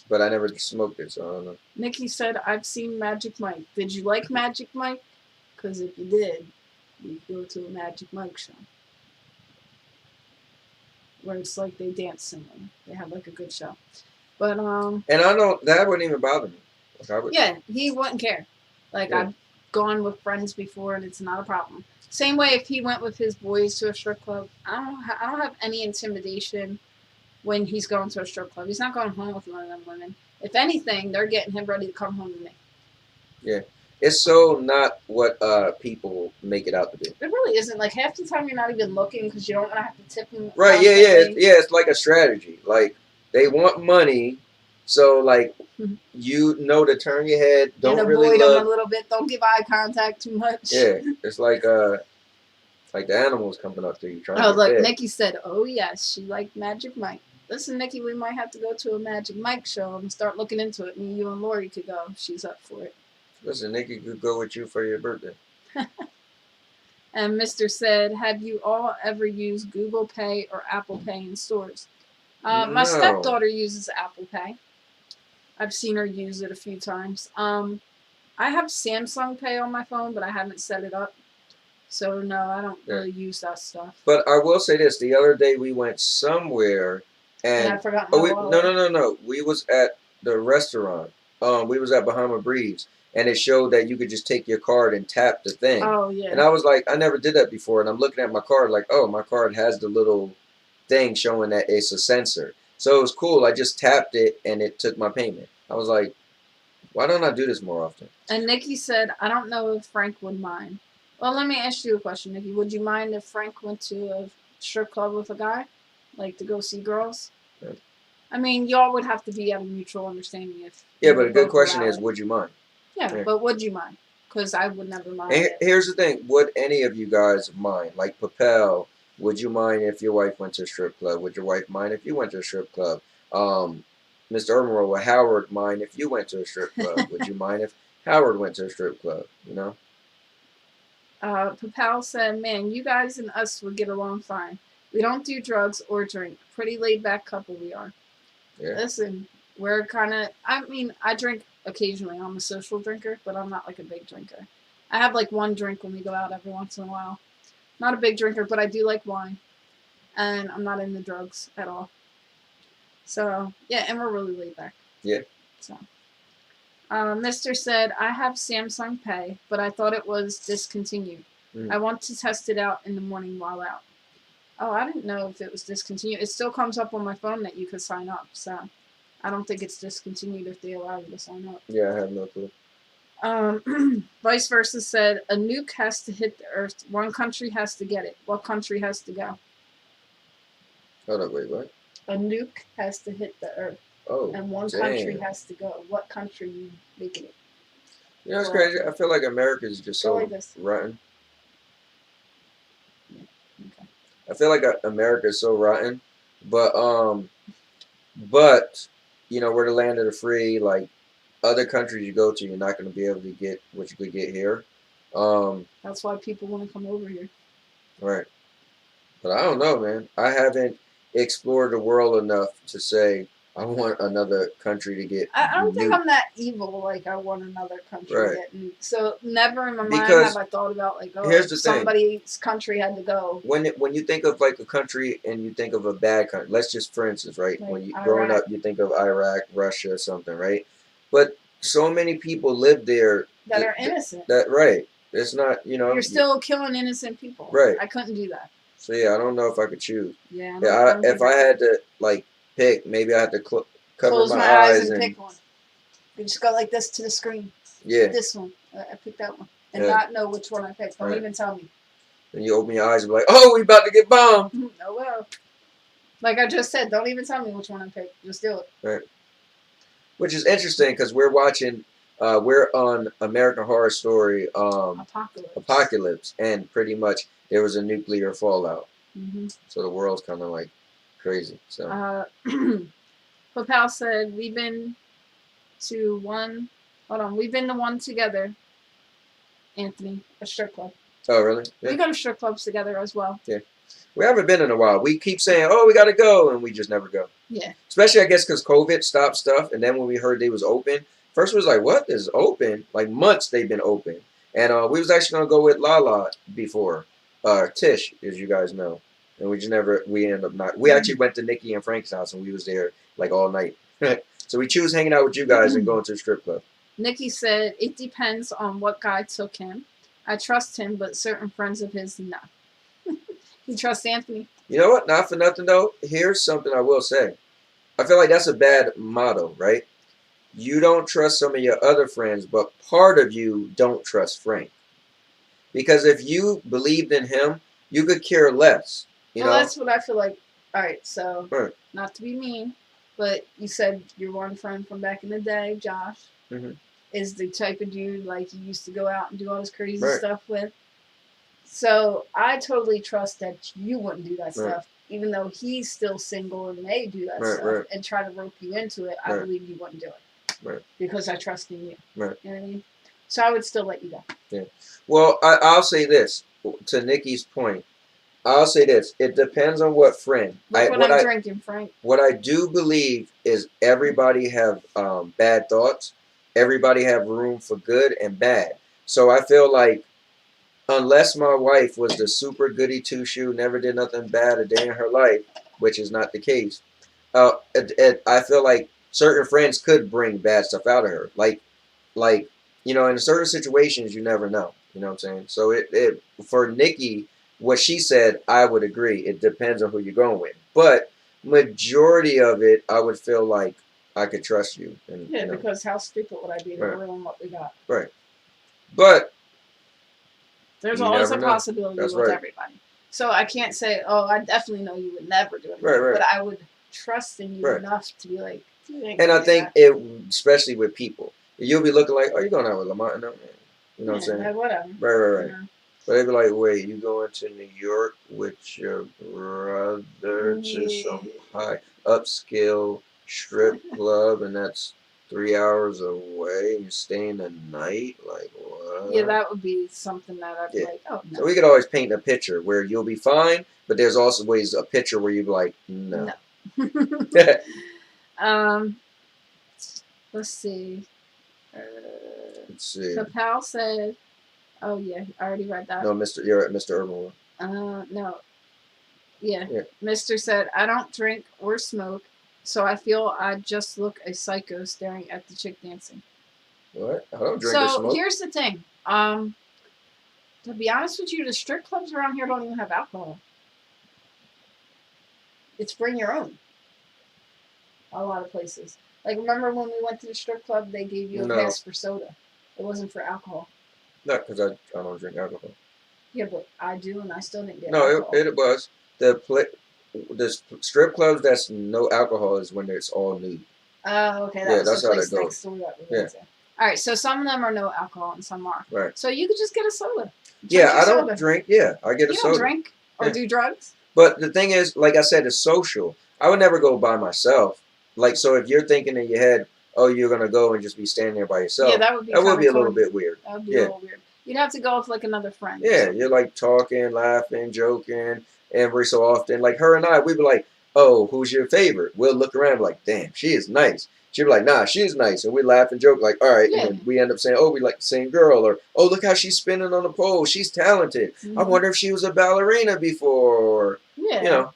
but I never smoked it, so I don't know. Nikki said, I've seen Magic Mike. Did you like Magic Mike? Because if you did, you go to a Magic Mike show. Where it's like they dance similar. They have like a good show. But And I don't. That wouldn't even bother me. Like, I would, yeah, he wouldn't care. Like Yeah. I've gone with friends before, and it's not a problem. Same way if he went with his boys to a strip club, I don't have any intimidation when he's going to a strip club. He's not going home with one of them women. If anything, they're getting him ready to come home to me. Yeah, it's so not what people make it out to be. It really isn't. Like half the time, you're not even looking because you don't want to have to tip him. Right? Yeah, constantly. it's like a strategy. Like they want money, so like you know to turn your head, And don't avoid really him a look. little bit. Don't give eye contact too much. Yeah, it's like the animals coming up to you trying Oh, to look, get fed. Nikki said, oh, yes, she liked Magic Mike. Listen, Nikki, we might have to go to a Magic Mike show and start looking into it. Me, you, and Lori could go. She's up for it. Listen, Nikki could go with you for your birthday. And Mr. said, have you all ever used Google Pay or Apple Pay in stores? My No. stepdaughter uses Apple Pay. I've seen her use it a few times. I have Samsung Pay on my phone, but I haven't set it up. So, no, I don't really use that stuff. But I will say this: the other day we went somewhere, and I forgot my wallet. no. We was at the restaurant. We was at Bahama Breeze, and it showed that you could just take your card and tap the thing. Oh, yeah. And I was like, I never did that before, and I'm looking at my card like, oh, my card has the little thing showing that it's a sensor. So it was cool. I just tapped it, and it took my payment. I was like, why don't I do this more often? And Nikki said, I don't know if Frank would mind. Well, let me ask you a question, Nikki. Would you mind if Frank went to a strip club with a guy? Like to go see girls? Yeah. I mean, y'all would have to be at a mutual understanding if... Yeah, but a good question is, would you mind? Yeah, but would you mind? Because I would never mind. And here's the thing. Would any of you guys mind? Like Papel, would you mind if your wife went to a strip club? Would your wife mind if you went to a strip club? Mr. Ermero, would Howard mind if you went to a strip club? Would you mind if Howard went to a strip club? You know? Papal said, man, you guys and us would get along fine. We don't do drugs or drink. Pretty laid back couple we are. Yeah. Listen, we're kind of, I mean, I drink occasionally. I'm a social drinker, but I'm not like a big drinker. I have like one drink when we go out every once in a while. Not a big drinker, but I do like wine. And I'm not into drugs at all. So, yeah, and we're really laid back. Yeah. So, Mr. said, I have Samsung Pay, but I thought it was discontinued. I want to test it out in the morning while out. Oh, I didn't know if it was discontinued. It still comes up on my phone that you could sign up, so I don't think it's discontinued if they allow you to sign up. Yeah, I have no clue. Vice versa said, a nuke has to hit the earth. One country has to get it. What country has to go? Hold up, wait, what? A nuke has to hit the earth. Oh, and one country has to go. What country you making it? You know, it's crazy. I feel like America is just so rotten. Yeah. Okay. I feel like America is so rotten, but you know, we're the land of the free. Like other countries you go to, you're not going to be able to get what you could get here. That's why people want to come over here. Right. But I don't know, man. I haven't explored the world enough to say I want another country to get. I don't think I'm that evil. Like I want another country to get. And so never in my mind have I thought about like, oh, here's the somebody's country had to go. When you think of like a country and you think of a bad country, let's just for instance, right? Like when you Iraq. Growing up, you think of Iraq, Russia, or something, right? But so many people live there that are innocent. Right. It's not, you know. You're still killing innocent people. Right. I couldn't do that. So yeah, I don't know if I could choose. Yeah. If I had to like pick, maybe I had to cover close my eyes and pick one. You just go like this to the screen. Yeah. This one. I picked that one. And Yeah. not know which one I picked. Don't even tell me. And you open your eyes and be like, oh, we about to get bombed. Oh well. Like I just said, don't even tell me which one I picked. Just do it. Right. Which is interesting because we're watching. We're on American Horror Story Apocalypse, and pretty much there was a nuclear fallout. So the world's kind of like crazy. So. Papal said we've been to one. Hold on, we've been to one together. Anthony, a strip club. Oh really? Yeah. We go to strip clubs together as well. Yeah. We haven't been in a while. We keep saying, "Oh, we got to go," and we just never go. Yeah. Especially, I guess, because COVID stopped stuff, and then when we heard they was open, first we was like, "What is open?" Like months they've been open, and we was actually gonna go with Lala before, Tish, as you guys know, and we just never. We ended up not. We actually went to Nikki and Frank's house, and we was there like all night. So we choose hanging out with you guys and going to the strip club. Nikki said it depends on what guy took him. I trust him, but certain friends of his, no. You trust Anthony? You know what? Not for nothing, though. Here's something I will say. I feel like that's a bad motto, right? You don't trust some of your other friends, but part of you don't trust Frank. Because if you believed in him, you could care less. You know? That's what I feel like. All right, so not to be mean, but you said your one friend from back in the day, Josh, is the type of dude like you used to go out and do all this crazy stuff with. So I totally trust that you wouldn't do that stuff, even though he's still single and may do that stuff and try to rope you into it. I believe you wouldn't do it because I trust in you. You know what I mean? So I would still let you go. Yeah. Well, I'll say this to Nikki's point. I'll say this. It depends on what friend. Look what I'm drinking, Frank. What I do believe is everybody have bad thoughts. Everybody have room for good and bad. So I feel like unless my wife was the super goody two-shoe, never did nothing bad a day in her life, which is not the case, I feel like certain friends could bring bad stuff out of her. Like you know, in certain situations, you never know. You know what I'm saying? So for Nikki, what she said, I would agree. It depends on who you're going with. But majority of it, I would feel like I could trust you. And, yeah, because how stupid would I be to ruin what we got? Right. But there's always a possibility with everybody. So I can't say, oh, I definitely know you would never do it. But I would trust in you enough to be like, and I think especially with people, you'll be looking like, oh, you're going out with Lamont? No, man. You know what I'm saying? Like, whatever. Right. You know? But they'd be like, wait, you going to New York with your brother to some high upscale strip club, and that's 3 hours away, and you're staying the night? Like, what? Yeah, that would be something that I'd be like, oh, no. So we could always paint a picture where you'll be fine, but there's also ways a picture where you'd be like, no. Let's see. Let's see. Kapal said, oh, yeah, I already read that. No, you're at Mr. Urban. No. Yeah. Mr. said, I don't drink or smoke, so I feel I just look a psycho staring at the chick dancing. What? I don't drink or smoke. So here's the thing. To be honest with you, the strip clubs around here don't even have alcohol. It's bring your own. A lot of places. Like, remember when we went to the strip club, they gave you a pass for soda. It wasn't for alcohol. No, because I don't drink alcohol. Yeah, but I do, and I still didn't get alcohol. No, it was. The strip clubs that's no alcohol is when it's all nude. Oh, okay. That's how that goes. All right, so some of them are no alcohol and some are. Right. So you could just get a soda. I don't drink. Yeah, I get a soda. You don't drink or do drugs? But the thing is, like I said, it's social. I would never go by myself. Like, so if you're thinking in your head, oh, you're going to go and just be standing there by yourself. Yeah, that would be a little bit weird. That would be a little weird. You'd have to go with, like, another friend. Yeah, you're, like, talking, laughing, joking every so often. Like, her and I, we'd be like, oh, who's your favorite? We'll look around and be like, damn, she is nice. She'd be like, nah, she's nice. And we laugh and joke like, all right. Yeah. And we end up saying, oh, we like the same girl. Or, oh, look how she's spinning on the pole. She's talented. I wonder if she was a ballerina before. Yeah. You know.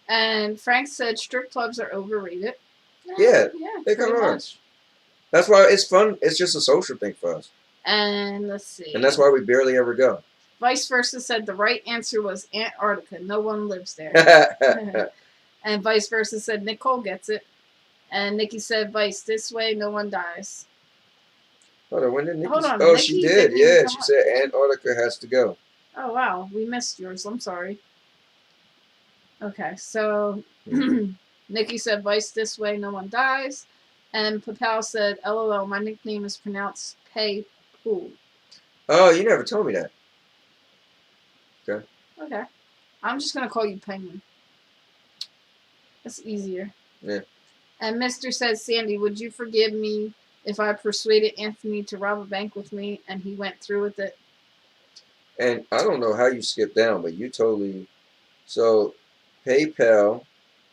And Frank said strip clubs are overrated. Yeah, they come on. That's why it's fun. It's just a social thing for us. And let's see. And that's why we barely ever go. Vice versa said the right answer was Antarctica. No one lives there. And vice versa said Nicole gets it. And Nikki said vice this way, no one dies. Hold on, when did Nikki? Hold on, Oh, Nikki she did. didn't Yeah, even she come said Antarctica has to go. Oh wow, we missed yours. I'm sorry. Okay, so Nikki said vice this way, no one dies. And Papal said, LOL, my nickname is pronounced Pay Pool. Oh, you never told me that. Okay. Okay. I'm just gonna call you Penguin. That's easier. Yeah. And Mr. says, Sandy, would you forgive me if I persuaded Anthony to rob a bank with me and he went through with it? And I don't know how you skipped down, but you totally. So, PayPal.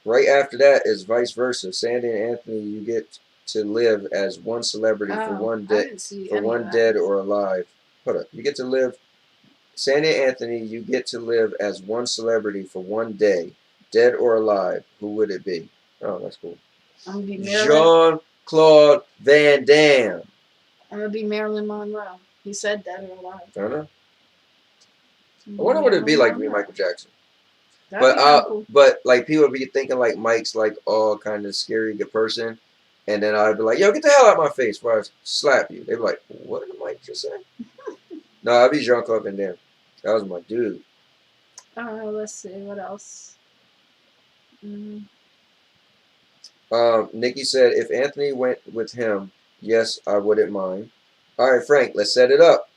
Right after that is vice versa. Sandy and Anthony, you get to live as one celebrity for one dead or alive. Hold up. You get to live. Sandy and Anthony, you get to live as one celebrity for one day, dead or alive. Who would it be? Oh, that's cool. I'm gonna be Jean-Claude Van Damme. I'm gonna be Marilyn Monroe. He said dead or alive. I don't know. I wonder what it'd be like to be Michael Jackson. Cool. But like people would be thinking like Mike's like all kind of scary good person, and then I'd be like, yo, get the hell out of my face before I slap you. They'd be like, what did Mike just say? No, I'd be Jean-Claude Van Damme. That was my dude. Let's see what else. Nikki said if Anthony went with him, yes, I wouldn't mind. All right, Frank, let's set it up.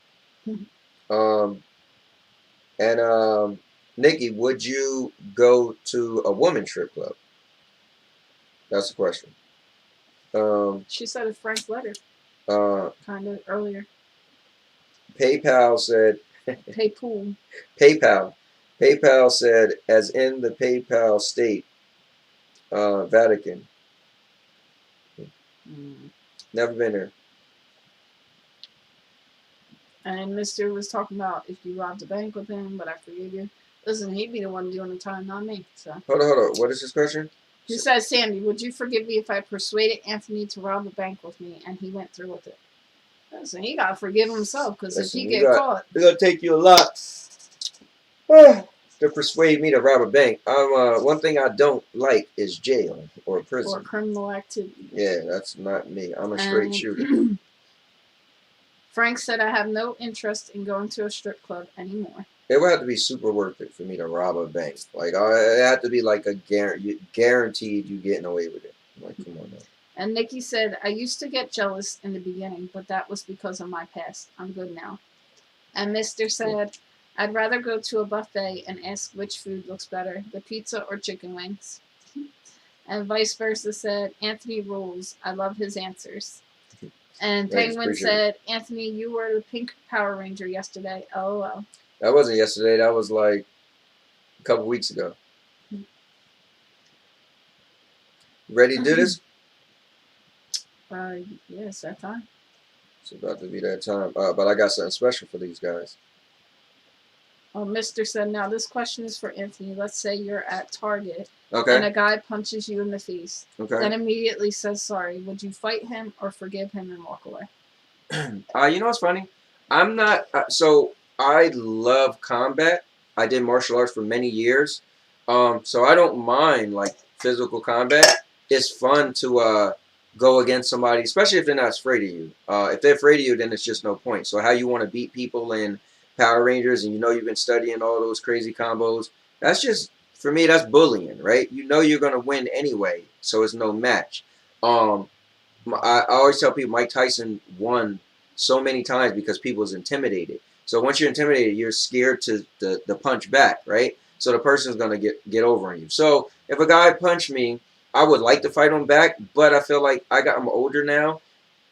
Nikki, would you go to a woman strip club? That's the question. She said if Frank let her. Kind of earlier. PayPal said. PayPal. PayPal. PayPal said, as in the PayPal state, Vatican. Never been there. And Mr. was talking about if you robbed a bank with him, but I forgive you. Listen, he'd be the one doing the time, not me. So. Hold on. What is his question? He says, Sandy, would you forgive me if I persuaded Anthony to rob a bank with me and he went through with it? Listen, he got to forgive himself because if he get caught. It's going to take you a lot to persuade me to rob a bank. One thing I don't like is jail or prison. Or criminal activity. Yeah, that's not me. I'm a straight shooter. Frank said, I have no interest in going to a strip club anymore. It would have to be super worth it for me to rob a bank. Like, it had to be like a guaranteed you getting away with it. I'm like, come on, man. And Nikki said, I used to get jealous in the beginning, but that was because of my past. I'm good now. And Mr. said, I'd rather go to a buffet and ask which food looks better, the pizza or chicken wings. And vice versa said, Anthony rules. I love his answers. And Penguin said, Anthony, you were the pink Power Ranger yesterday. LOL. That wasn't yesterday. That was like a couple weeks ago. Ready to do this? Yeah, it's that time. It's about to be that time. But I got something special for these guys. Oh, Mr. said, now this question is for Anthony. Let's say you're at Target. Okay. And a guy punches you in the face. Okay. Then immediately says sorry. Would you fight him or forgive him and walk away? You know what's funny? I'm not. So I love combat. I did martial arts for many years. So I don't mind like physical combat. It's fun to go against somebody, especially if they're not afraid of you. If they're afraid of you, then it's just no point. So how you want to beat people in Power Rangers, and you know you've been studying all those crazy combos. That's just, for me, that's bullying, right? You know you're gonna win anyway, so it's no match. I always tell people Mike Tyson won so many times because people was intimidated. So once you're intimidated, you're scared to the punch back, right? So the person's gonna get over on you. So if a guy punched me, I would like to fight him back, but I feel like I'm older now.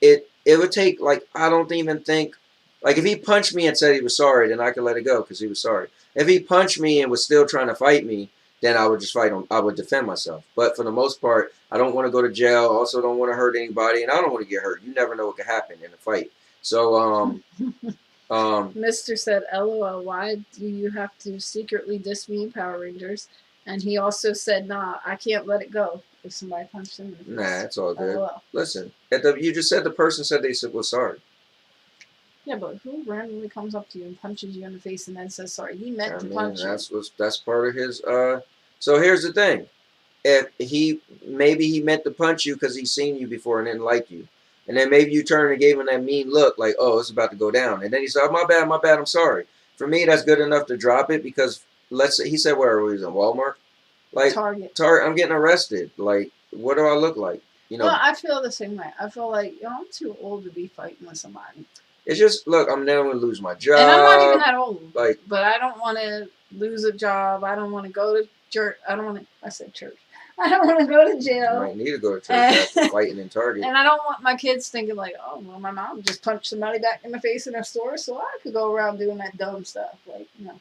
It would take, like, I don't even think, like, if he punched me and said he was sorry, then I could let it go because he was sorry. If he punched me and was still trying to fight me, then I would just fight him. I would defend myself. But for the most part, I don't want to go to jail. Also don't want to hurt anybody, and I don't want to get hurt. You never know what could happen in a fight. So, Mr. said, LOL, why do you have to secretly diss me in Power Rangers? And he also said, nah, I can't let it go if somebody punched him in the face. Nah, it's all good. LOL. Listen, you just said the person said they was sorry. Yeah, but who randomly comes up to you and punches you in the face and then says sorry? He meant to punch that's part of his. So here's the thing: if maybe he meant to punch you because he's seen you before and didn't like you, and then maybe you turned and gave him that mean look, like, oh, it's about to go down, and then he said, oh, my bad, I'm sorry. For me, that's good enough to drop it because let's say he said where he was in Walmart, like Target. I'm getting arrested. Like, what do I look like? You know. Well, I feel the same way. I feel like I'm too old to be fighting with somebody. It's just look, I'm never gonna lose my job. And I'm not even that old. Like, but I don't want to lose a job. I don't want to go to church. I don't want to. I said church. I don't want to go to jail. You might need to go to church after fighting in Target. And I don't want my kids thinking like, oh, well, my mom just punched somebody back in the face in a store, so I could go around doing that dumb stuff. Like, you know.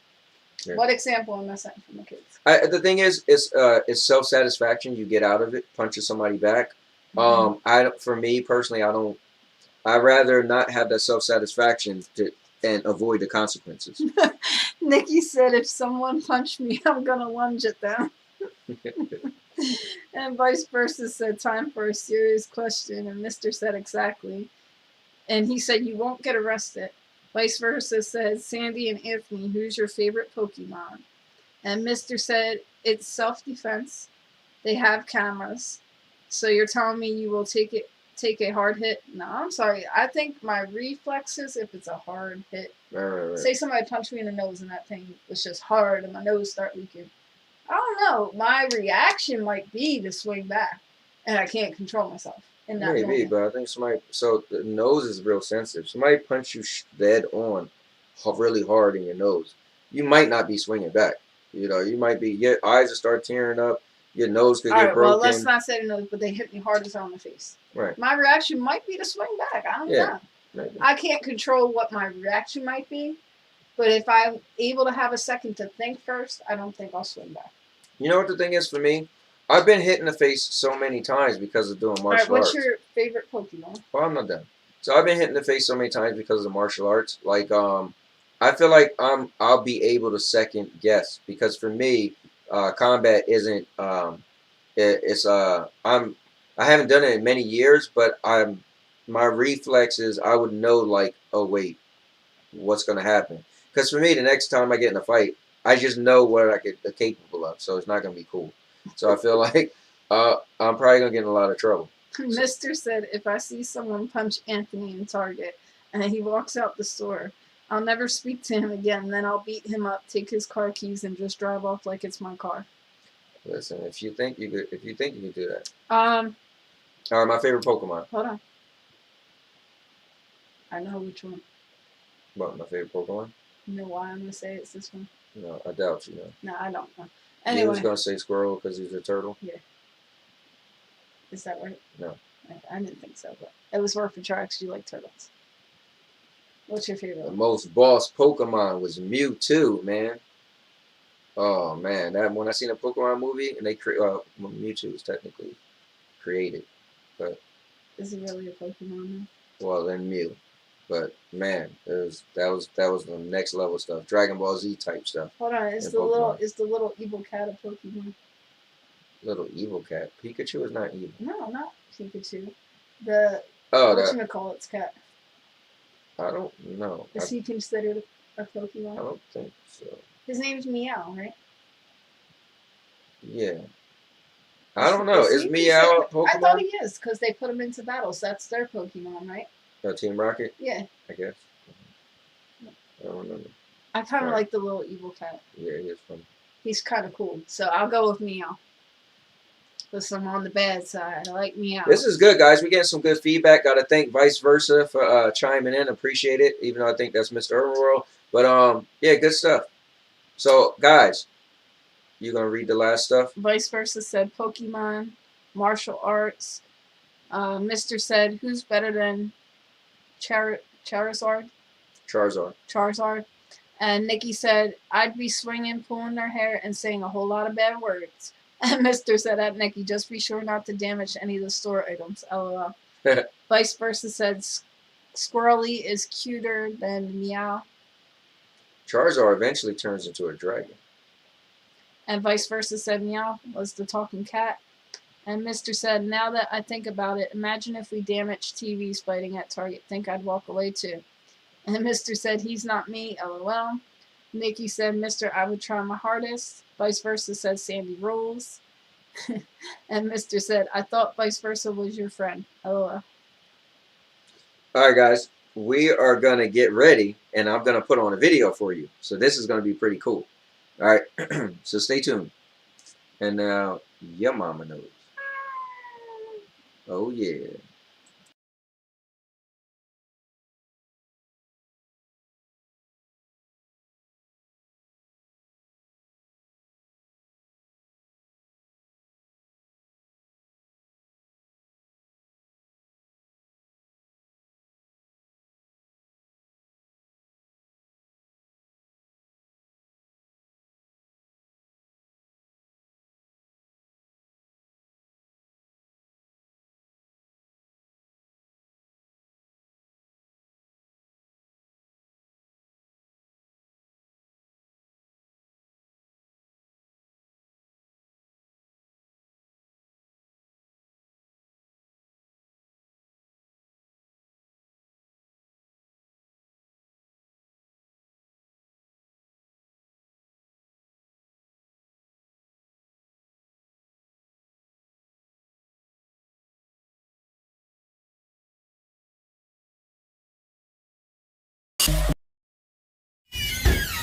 Yeah. What example am I setting for my kids? The thing is, it's self-satisfaction you get out of it, punching somebody back. For me personally, I'd rather not have that self-satisfaction and avoid the consequences. Nikki said, if someone punched me, I'm going to lunge at them. And vice versa said, time for a serious question. And Mr. said, exactly. And he said, you won't get arrested. Vice versa said, Sandy and Anthony, who's your favorite Pokemon? And Mr. said, it's self-defense. They have cameras. So you're telling me you will take a hard hit? No, I'm sorry. I think my reflexes, if it's a hard hit, right. Say somebody punched me in the nose and that thing was just hard and my nose start leaking. I don't know. My reaction might be to swing back, and I can't control myself. And not maybe, but I think so the nose is real sensitive. Somebody punch you dead on really hard in your nose. You might not be swinging back. You know, you might be, your eyes will start tearing up. Your nose could get broken. Well, let's not say the nose, but they hit me hard as hell in the face. Right. My reaction might be to swing back. I don't know. Maybe. I can't control what my reaction might be, but if I'm able to have a second to think first, I don't think I'll swing back. You know what the thing is for me? I've been hit in the face so many times because of doing martial arts. What's your favorite Pokemon? Well, I'm not done. So I've been hit in the face so many times because of the martial arts. Like, I feel like I'll be able to second guess because for me, combat isn't. I haven't done it in many years, but my reflexes. I would know like, oh wait, what's gonna happen? Because for me, the next time I get in a fight, I just know what I'm capable of, so it's not gonna be cool. So I feel like I'm probably gonna get in a lot of trouble. Mr. said, if I see someone punch Anthony in Target and he walks out the store, I'll never speak to him again. Then I'll beat him up, take his car keys, and just drive off like it's my car. Listen, if you think you could do that. All right, my favorite Pokemon. Hold on. I know which one. What, my favorite Pokemon? You know why I'm gonna say it's this one? No, I doubt you know. No, I don't know. Anyway. You was gonna say squirrel because he's a turtle. Yeah. Is that right? No. I didn't think so, but it was worth a try because you like turtles. What's your favorite? The most boss Pokemon was Mewtwo, man. Oh man, that when I seen a Pokemon movie and they Mewtwo was technically created, but is it really a Pokemon? Well, then Mew, but man, that was the next level stuff, Dragon Ball Z type stuff. Hold on, is the little evil cat a Pokemon? Little evil cat. Pikachu is not evil. No, not Pikachu. Whatchamacallit's cat. I don't know. Is he considered a Pokemon? I don't think so. His name's Meow, right? Yeah. I don't know. Is Meow a Pokemon? I thought he is, because they put him into battles. That's their Pokemon, right? Team Rocket? Yeah. I guess. I don't remember. I kind of like the little evil cat. Yeah, he is fun. He's kind of cool. So I'll go with Meow. Listen, I'm on the bad side. I like Meow. This is good, guys. We're getting some good feedback. Got to thank Vice Versa for chiming in. Appreciate it, even though I think that's Mr. Urban World. But, yeah, good stuff. So, guys, you going to read the last stuff? Vice Versa said Pokemon, martial arts. Mr. said, who's better than Charizard? Charizard. And Nikki said, I'd be swinging, pulling their hair, and saying a whole lot of bad words. And Mr. said at Nikki, just be sure not to damage any of the store items. LOL. Vice Versa said, Squirrely is cuter than Meow. Charizard eventually turns into a dragon. And Vice Versa said Meow was the talking cat. And Mr. said, now that I think about it, imagine if we damaged TVs fighting at Target. Think I'd walk away too. And Mr. said, he's not me, LOL. Nikki said, Mr. I would try my hardest. Vice versa said, Sandy rules. And Mr. said, I thought vice versa was your friend, LOL. All right, guys. We are going to get ready, and I'm going to put on a video for you. So this is going to be pretty cool. All right. So stay tuned. And now, your mama knows. Oh, yeah.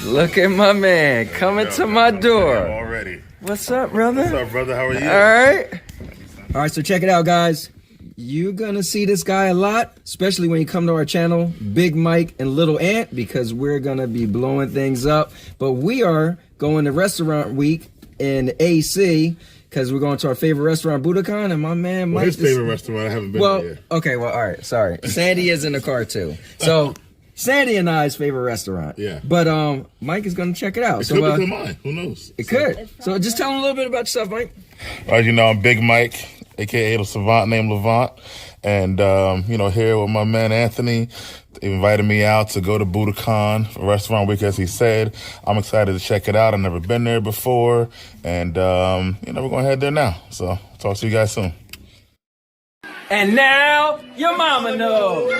Look at my man coming to my door. Already. What's up, brother? What's up, brother? How are you? All right, so check it out, guys. You're gonna see this guy a lot, especially when you come to our channel, Big Mike and Little Ant, because we're gonna be blowing things up. But we are going to restaurant week in AC because we're going to our favorite restaurant, Budokan, and my man Mike. His favorite restaurant. I haven't been there yet. Okay, well, all right, sorry. Sandy is in the car too, so. Sandy and I's favorite restaurant. Yeah. But Mike is going to check it out. It could become mine. Who knows? It could. So just tell him a little bit about yourself, Mike. As you know, I'm Big Mike, a.k.a. the savant named Levant. And, here with my man Anthony. They invited me out to go to Budokan for Restaurant Week, as he said. I'm excited to check it out. I've never been there before. And, we're going to head there now. So talk to you guys soon. And now, your mama knows.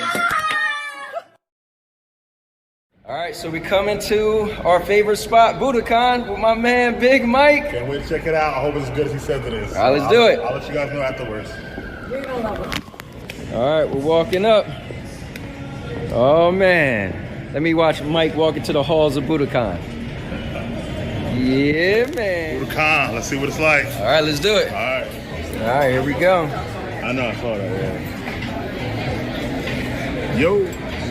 All right, so we come into our favorite spot, Budokan, with my man Big Mike. Can't wait to check it out. I hope it's as good as he says it is. All right, let's do it. I'll let you guys know afterwards. You're going to love it. All right, we're walking up. Oh, man. Let me watch Mike walk into the halls of Budokan. Yeah, man. Budokan, let's see what it's like. All right, let's do it. All right. All right, here we go. I know, I saw that, yeah. Yo.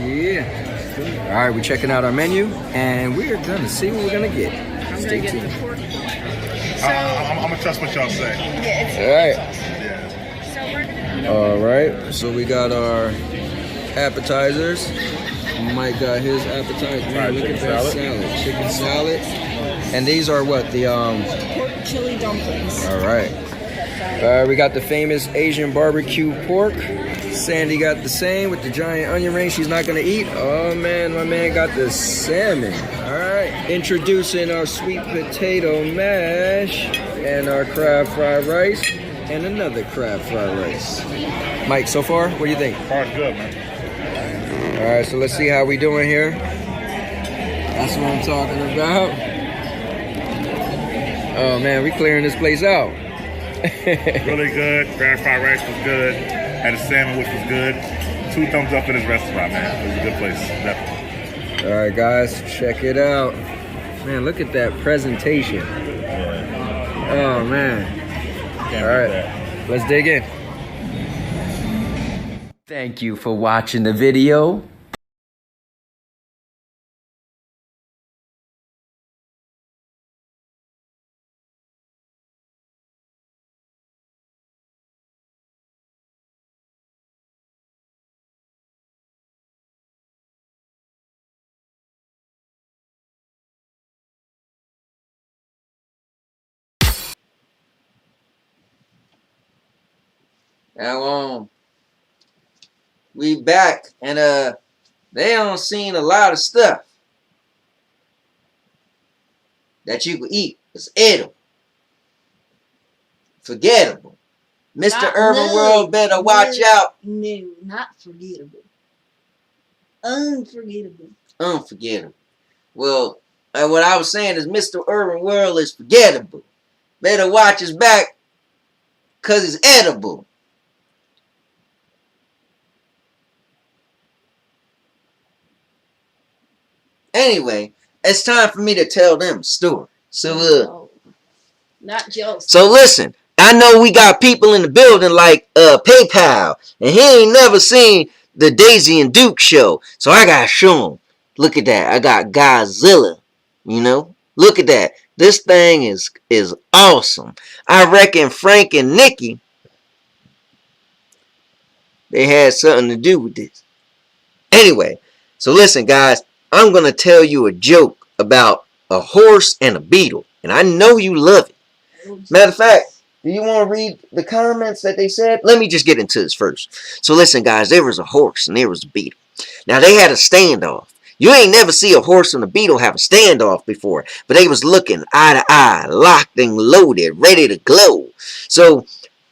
Yeah. All right, we're checking out our menu, and we're gonna see what we're gonna get. I'm going to get the pork. I'm going to trust what y'all say. All right, so we got our appetizers. Mike got his appetizer. Man, look at that salad. Chicken salad. And these are what? The Pork chili dumplings. All right. We got the famous Asian barbecue pork. Sandy got the same with the giant onion ring she's not gonna eat. Oh man, my man got the salmon. All right. Introducing our sweet potato mash and our crab fried rice and another crab fried rice. Mike, so far, what do you think? Far good, man. All right, so let's see how we doing here. That's what I'm talking about. Oh man, we clearing this place out. Really good. Crab fried rice was good. Had a salmon, which was good. 2 thumbs up in this restaurant, man. It was a good place, definitely. All right, guys, check it out. Man, look at that presentation. Oh man. All right, let's dig in. Thank you for watching the video. Now, we back, and they don't seen a lot of stuff that you could eat. It's edible, forgettable. Mr. Urban World better watch out. No, not forgettable. Unforgettable. Unforgettable. Well, what I was saying is Mr. Urban World is forgettable. Better watch his back, cause it's edible. Anyway, it's time for me to tell them a story. So, not Joe. So listen, I know we got people in the building like PayPal, and he ain't never seen the Daisy and Duke show, so I gotta show him. Look at that, I got Godzilla. You know, look at that. This thing is awesome. I reckon Frank and Nikki, they had something to do with this. Anyway, so listen, guys, I'm gonna tell you a joke about a horse and a beetle, and I know you love it. Matter of fact, do you want to read the comments that they said? Let me just get into this first. So listen, guys, there was a horse and there was a beetle. Now, they had a standoff. You ain't never see a horse and a beetle have a standoff before, but they was looking eye to eye, locked and loaded, ready to glow. So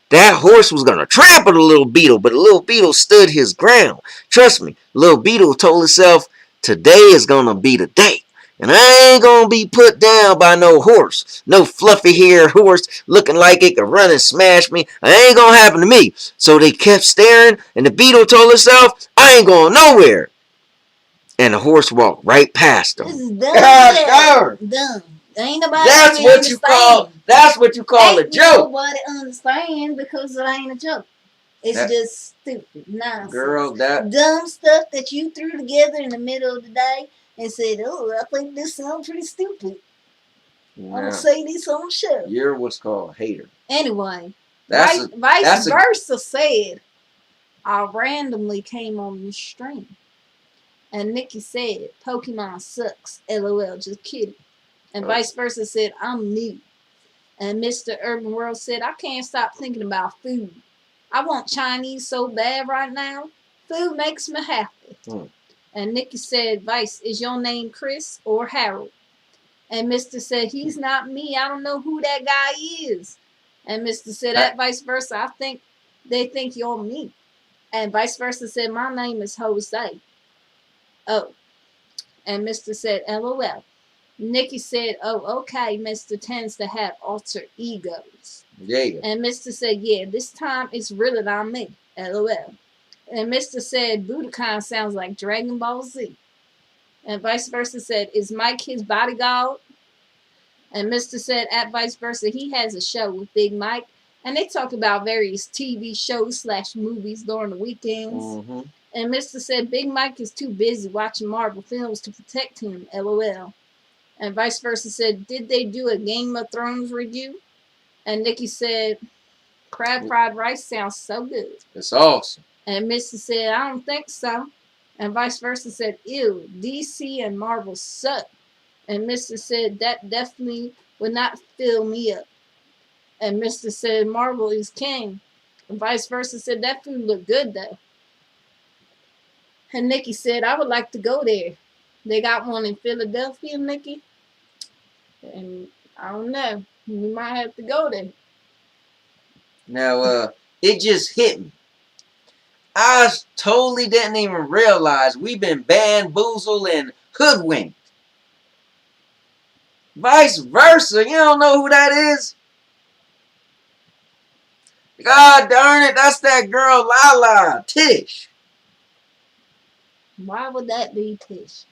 that horse was going to trample the little beetle, but the little beetle stood his ground. Trust me, the little beetle told itself, today is going to be the day. And I ain't gonna be put down by no horse. No fluffy haired horse looking like it could run and smash me. It ain't gonna happen to me. So they kept staring, and the beetle told herself, I ain't going nowhere. And the horse walked right past them. This is dumb. Dumb. Ain't nobody That's what you call a joke. Nobody understand because it ain't a joke. It's just stupid nonsense. Girl, that dumb stuff that you threw together in the middle of the day and said, oh, I think this sounds pretty stupid. I'm going to say this on the show. You're what's called a hater. Anyway, vice versa said, I randomly came on the stream. And Nikki said, Pokemon sucks. LOL, just kidding. And vice versa said, I'm new. And Mr. Urban World said, I can't stop thinking about food. I want Chinese so bad right now. Food makes me happy. And Nikki said, Vice, is your name Chris or Harold? And Mr. said, he's not me. I don't know who that guy is. And Mr. said, that vice versa. I think they think you're me. And vice versa said, my name is Jose. Oh. And Mr. said, LOL. Nikki said, oh, okay. Mr. tends to have alter egos. Yeah. And Mr. said, yeah, this time it's really not me. LOL. And Mr. said, Budokan sounds like Dragon Ball Z. And vice versa said, is Mike his bodyguard? And Mr. said, at vice versa, he has a show with Big Mike. And they talk about various TV shows / movies during the weekends. And Mr. said, Big Mike is too busy watching Marvel films to protect him. LOL. And vice versa said, did they do a Game of Thrones review? And Nikki said, crab fried rice sounds so good. It's awesome. And Mr. said, I don't think so. And vice versa said, ew, DC and Marvel suck. And Mr. said, that definitely would not fill me up. And Mr. said, Marvel is king. And vice versa said, that food looked good though. And Nikki said, I would like to go there. They got one in Philadelphia, Nikki. And I don't know. We might have to go there. Now, it just hit me. I totally didn't even realize we've been bamboozled and hoodwinked. Vice versa, you don't know who that is? God darn it, that's that girl Lala, Tish. Why would that be Tish?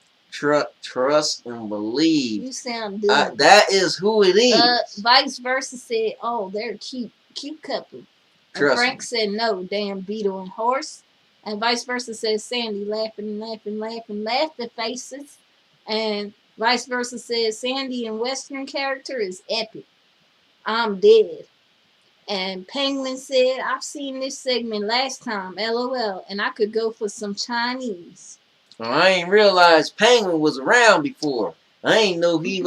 Trust and believe. You sound dumb. That is who it is. Vice versa said, oh, they're cute couple. And Frank said, no, damn beetle and horse. And vice versa says Sandy laughing faces. And vice versa says Sandy in Western character is epic. I'm dead. And Penguin said, I've seen this segment last time, LOL, and I could go for some Chinese. Well, I ain't realized Penguin was around before. I ain't know he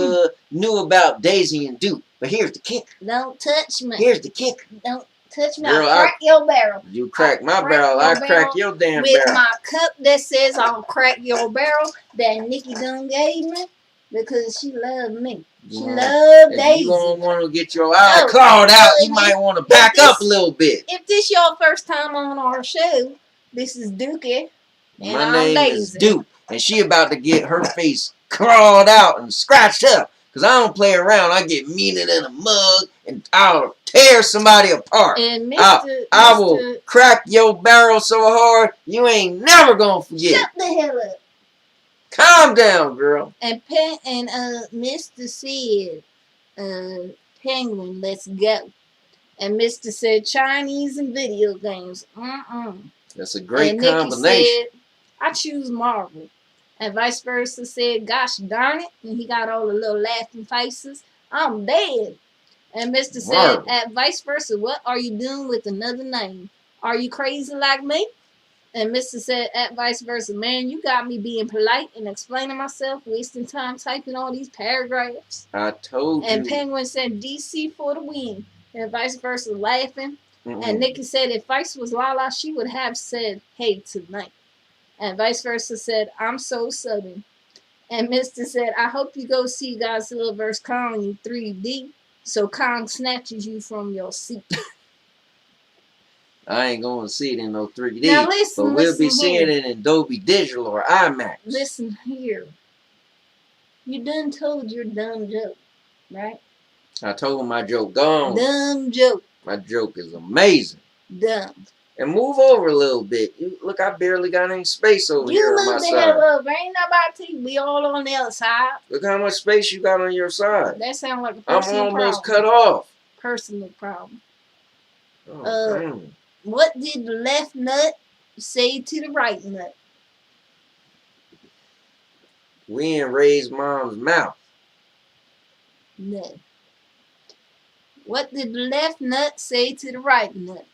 knew about Daisy and Duke. But here's the kick. Don't touch me. Here's the kick. Don't touch me. Girl, I'll crack your barrel. You crack my barrel, I crack your damn barrel. With my cup that says I'll crack your barrel that Nikki done gave me because she loved me. She loved Daisy. If you don't want to get your eye clawed out, you might want to back up a little bit. If this your first time on our show, this is Dookie. And My I'm name is Daisy. Duke, and she about to get her face crawled out and scratched up. Cause I don't play around. I get meaner than a mug, and I'll tear somebody apart. And I will crack your barrel so hard you ain't never gonna forget. Shut the hell up. Calm down, girl. And Mr. said, Penguin, let's go. And Mr. said Chinese and video games. That's a great and combination. Nikki said, I choose Marvel. And vice versa said, gosh darn it. And he got all the little laughing faces. I'm dead. And Mr. said, at vice versa, what are you doing with another name? Are you crazy like me? And Mr. said, at vice versa, man, you got me being polite and explaining myself, wasting time typing all these paragraphs. I told you. And Penguin said, DC for the win. And vice versa, laughing. And Nikki said, if Vice was Lala, she would have said, hey, tonight. And vice versa said, I'm so southern. And Mr. said, I hope you go see Godzilla vs. Kong in 3D so Kong snatches you from your seat. I ain't going to see it in no 3D. Now listen, but we'll be seeing it in Dolby Digital or IMAX. Listen here. You done told your dumb joke, right? I told my joke. Gone. Dumb joke. My joke is amazing. Dumb. And move over a little bit. Look, I barely got any space over here on my side. You move the hell over. Ain't nobody to. We all on the other side. Look how much space you got on your side. That sounds like a personal I'm almost problem. cut off. Personal problem. Oh, what did the left nut say to the right nut? We ain't raised mom's mouth. No. What did the left nut say to the right nut?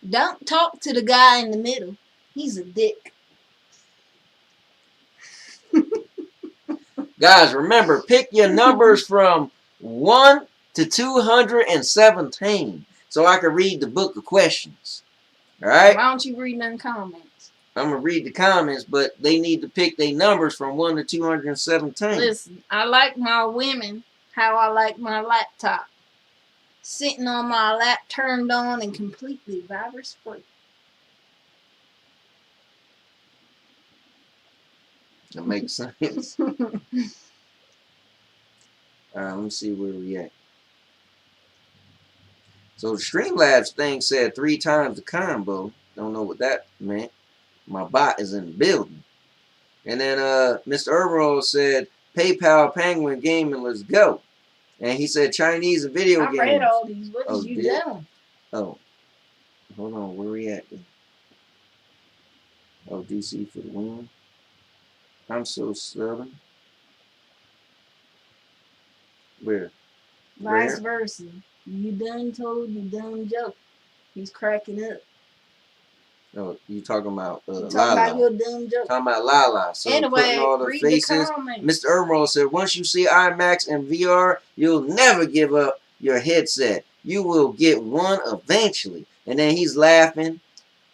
Don't talk to the guy in the middle. He's a dick. Guys, remember, pick your numbers from 1 to 217 so I can read the book of questions. All right? Why don't you read them comments? I'm going to read the comments, but they need to pick their numbers from 1 to 217. Listen, I like my women how I like my laptop. Sitting on my lap, turned on and completely virus free. That makes sense. Alright, let me see where we at. So the Streamlabs thing said 3 times the combo. Don't know what that meant. My bot is in the building. And then Mr. Earl said, PayPal Penguin Gaming, let's go. And he said Chinese and video games. I read all these. What did you do? Oh. Hold on, where we at then? Oh, DC for the win. I'm so southern. Where? Vice versa. You done told you done joke. He's cracking up. No, you talking about Lala. Talking about your dumb joke. Talking about Lala. So anyway, putting all the read faces. the comments. Mr. Earl said, once you see IMAX and VR, you'll never give up your headset. You will get one eventually. And then he's laughing.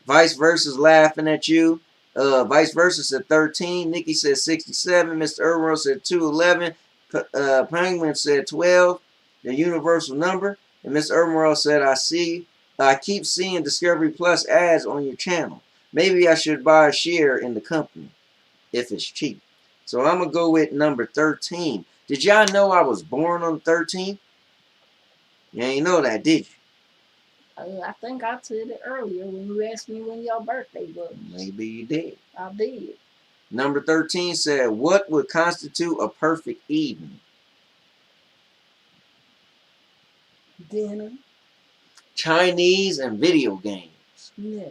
Vice versa's laughing at you. Vice versa said 13. Nikki said 67. Mr. Earl said 211. Penguin said 12. The universal number. And Mr. Earl said, I keep seeing Discovery Plus ads on your channel. Maybe I should buy a share in the company if it's cheap. So I'm going to go with number 13. Did y'all know I was born on 13th? You ain't know that, did you? I think I said it earlier when you asked me when your birthday was. Maybe you did. I did. Number 13 said, what would constitute a perfect evening? Dinner. Chinese and video games. No.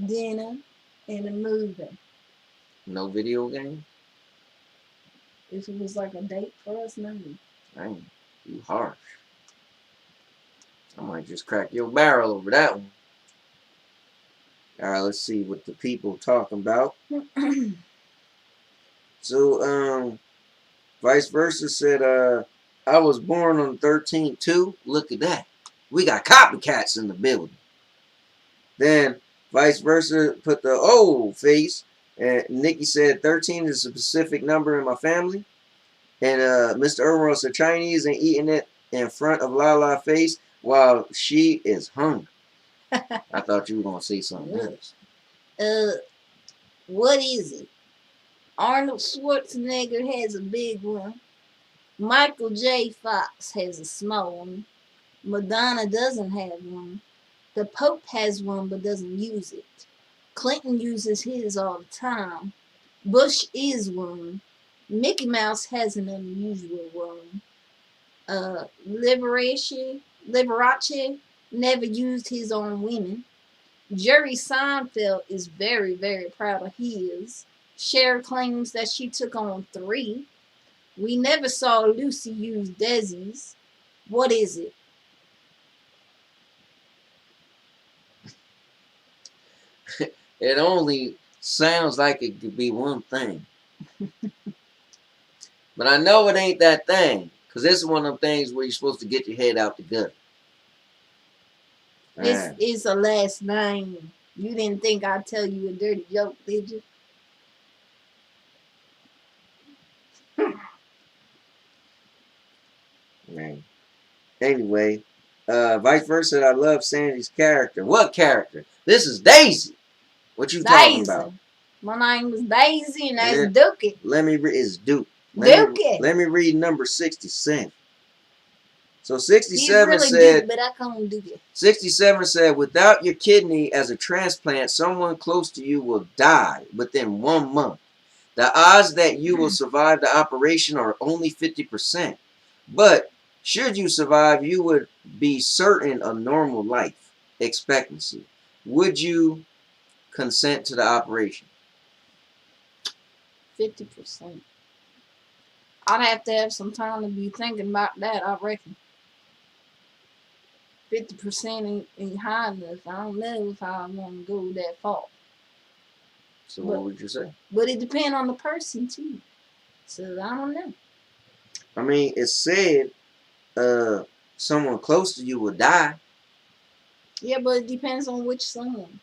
Dinner and a movie. No video game? If it was like a date for us, no. Dang, you harsh. I might just crack your barrel over that one. Alright, let's see what the people talking about. So, vice versa said, I was born on 13th too. Look at that. We got copycats in the building. Then, vice versa put the old face. And Nikki said 13 is a specific number in my family. And Mr. Earl said Chinese and eating it in front of Lala's face while she is hungry. I thought you were going to say something else. What is it? Arnold Schwarzenegger has a big one. Michael J. Fox has a small one. Madonna doesn't have one. The Pope has one but doesn't use it. Clinton uses his all the time. Bush is one. Mickey Mouse has an unusual one. Liberace never used his on women. Jerry Seinfeld is very, very proud of his. Cher claims that she took on 3. We never saw Lucy use Desi's. What is it? It only sounds like it could be one thing. But I know it ain't that thing. Because this is one of them things where you're supposed to get your head out the gutter. It's a last name. You didn't think I'd tell you a dirty joke, did you? Man. Anyway, vice versa, I love Sandy's character. What character? This is Daisy. What you talking about? My name is Daisy and that's Dookie. Let me read. It's Duke. Dookie. Let me read number 67. So 67 really said, Duke, but I call him Dookie. 67 said, without your kidney as a transplant, someone close to you will die within 1 month. The odds that you will survive the operation are only 50%. But should you survive, you would be certain of normal life expectancy. Would you consent to the operation? 50%. I'd have to have some time to be thinking about that, I reckon. 50% ain't high enough. I don't know if I want to go that far. So what would you say? But it depends on the person too. So I don't know. I mean, it said someone close to you will die. Yeah, but it depends on which someone.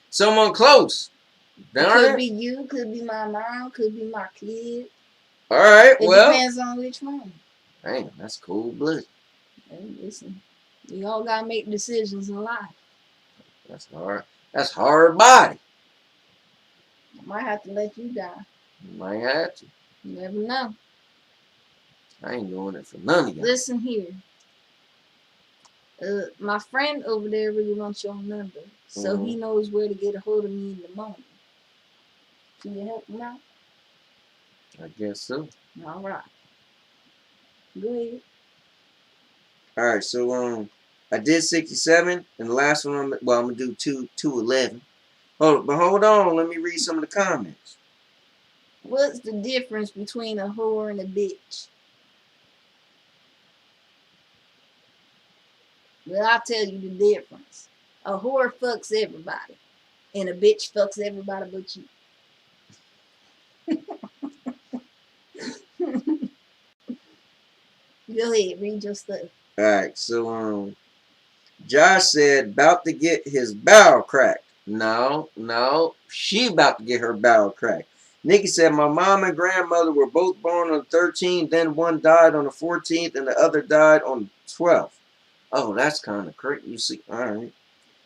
Someone close. It could be you, could be my mom, could be my kid. All right, it depends on which one. Damn, that's cool blood. Hey, listen, we all gotta make decisions in life. That's hard. That's hard body. I might have to let you die. You might have to. You never know. I ain't doing it for none of y'all. Listen here. My friend over there really wants your number, so he knows where to get a hold of me in the morning. Can you help him out? I guess so. All right. Go ahead. All right, so I did 67, and the last one, I'm gonna do 211. Hold on, let me read some of the comments. What's the difference between a whore and a bitch? Well, I'll tell you the difference. A whore fucks everybody, and a bitch fucks everybody but you. Go ahead, read your stuff. All right, so Josh said about to get his bowel cracked. No, she about to get her bowel cracked. Nikki said my mom and grandmother were both born on the 13th, then one died on the 14th, and the other died on the 12th. Oh, that's kind of crazy. You see, all right.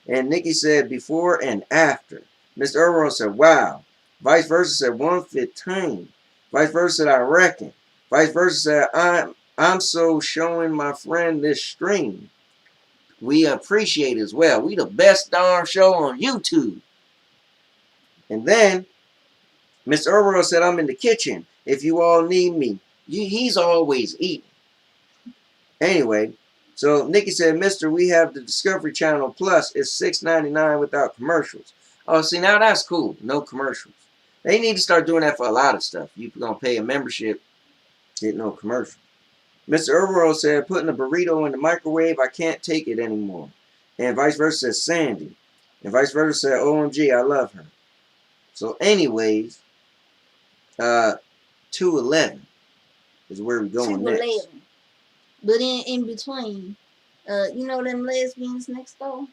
And Nikki said before and after. Mr. Earl said, wow. Vice versa said 115. Vice versa said, I reckon. Vice versa said, I'm so showing my friend this stream. We appreciate it as well. We the best darn show on YouTube. And then Mr. Earl said, I'm in the kitchen. If you all need me. He's always eating. Anyway. So Nikki said, Mister, we have the Discovery Channel Plus. It's $6.99 without commercials. Oh, see, now that's cool. No commercials. They need to start doing that for a lot of stuff. You're going to pay a membership, get no commercial. Mr. Overall said, putting a burrito in the microwave, I can't take it anymore. And vice versa says Sandy. And vice versa said, OMG, I love her. So anyways, 211 is where we're going next. But in between, you know them lesbians next door?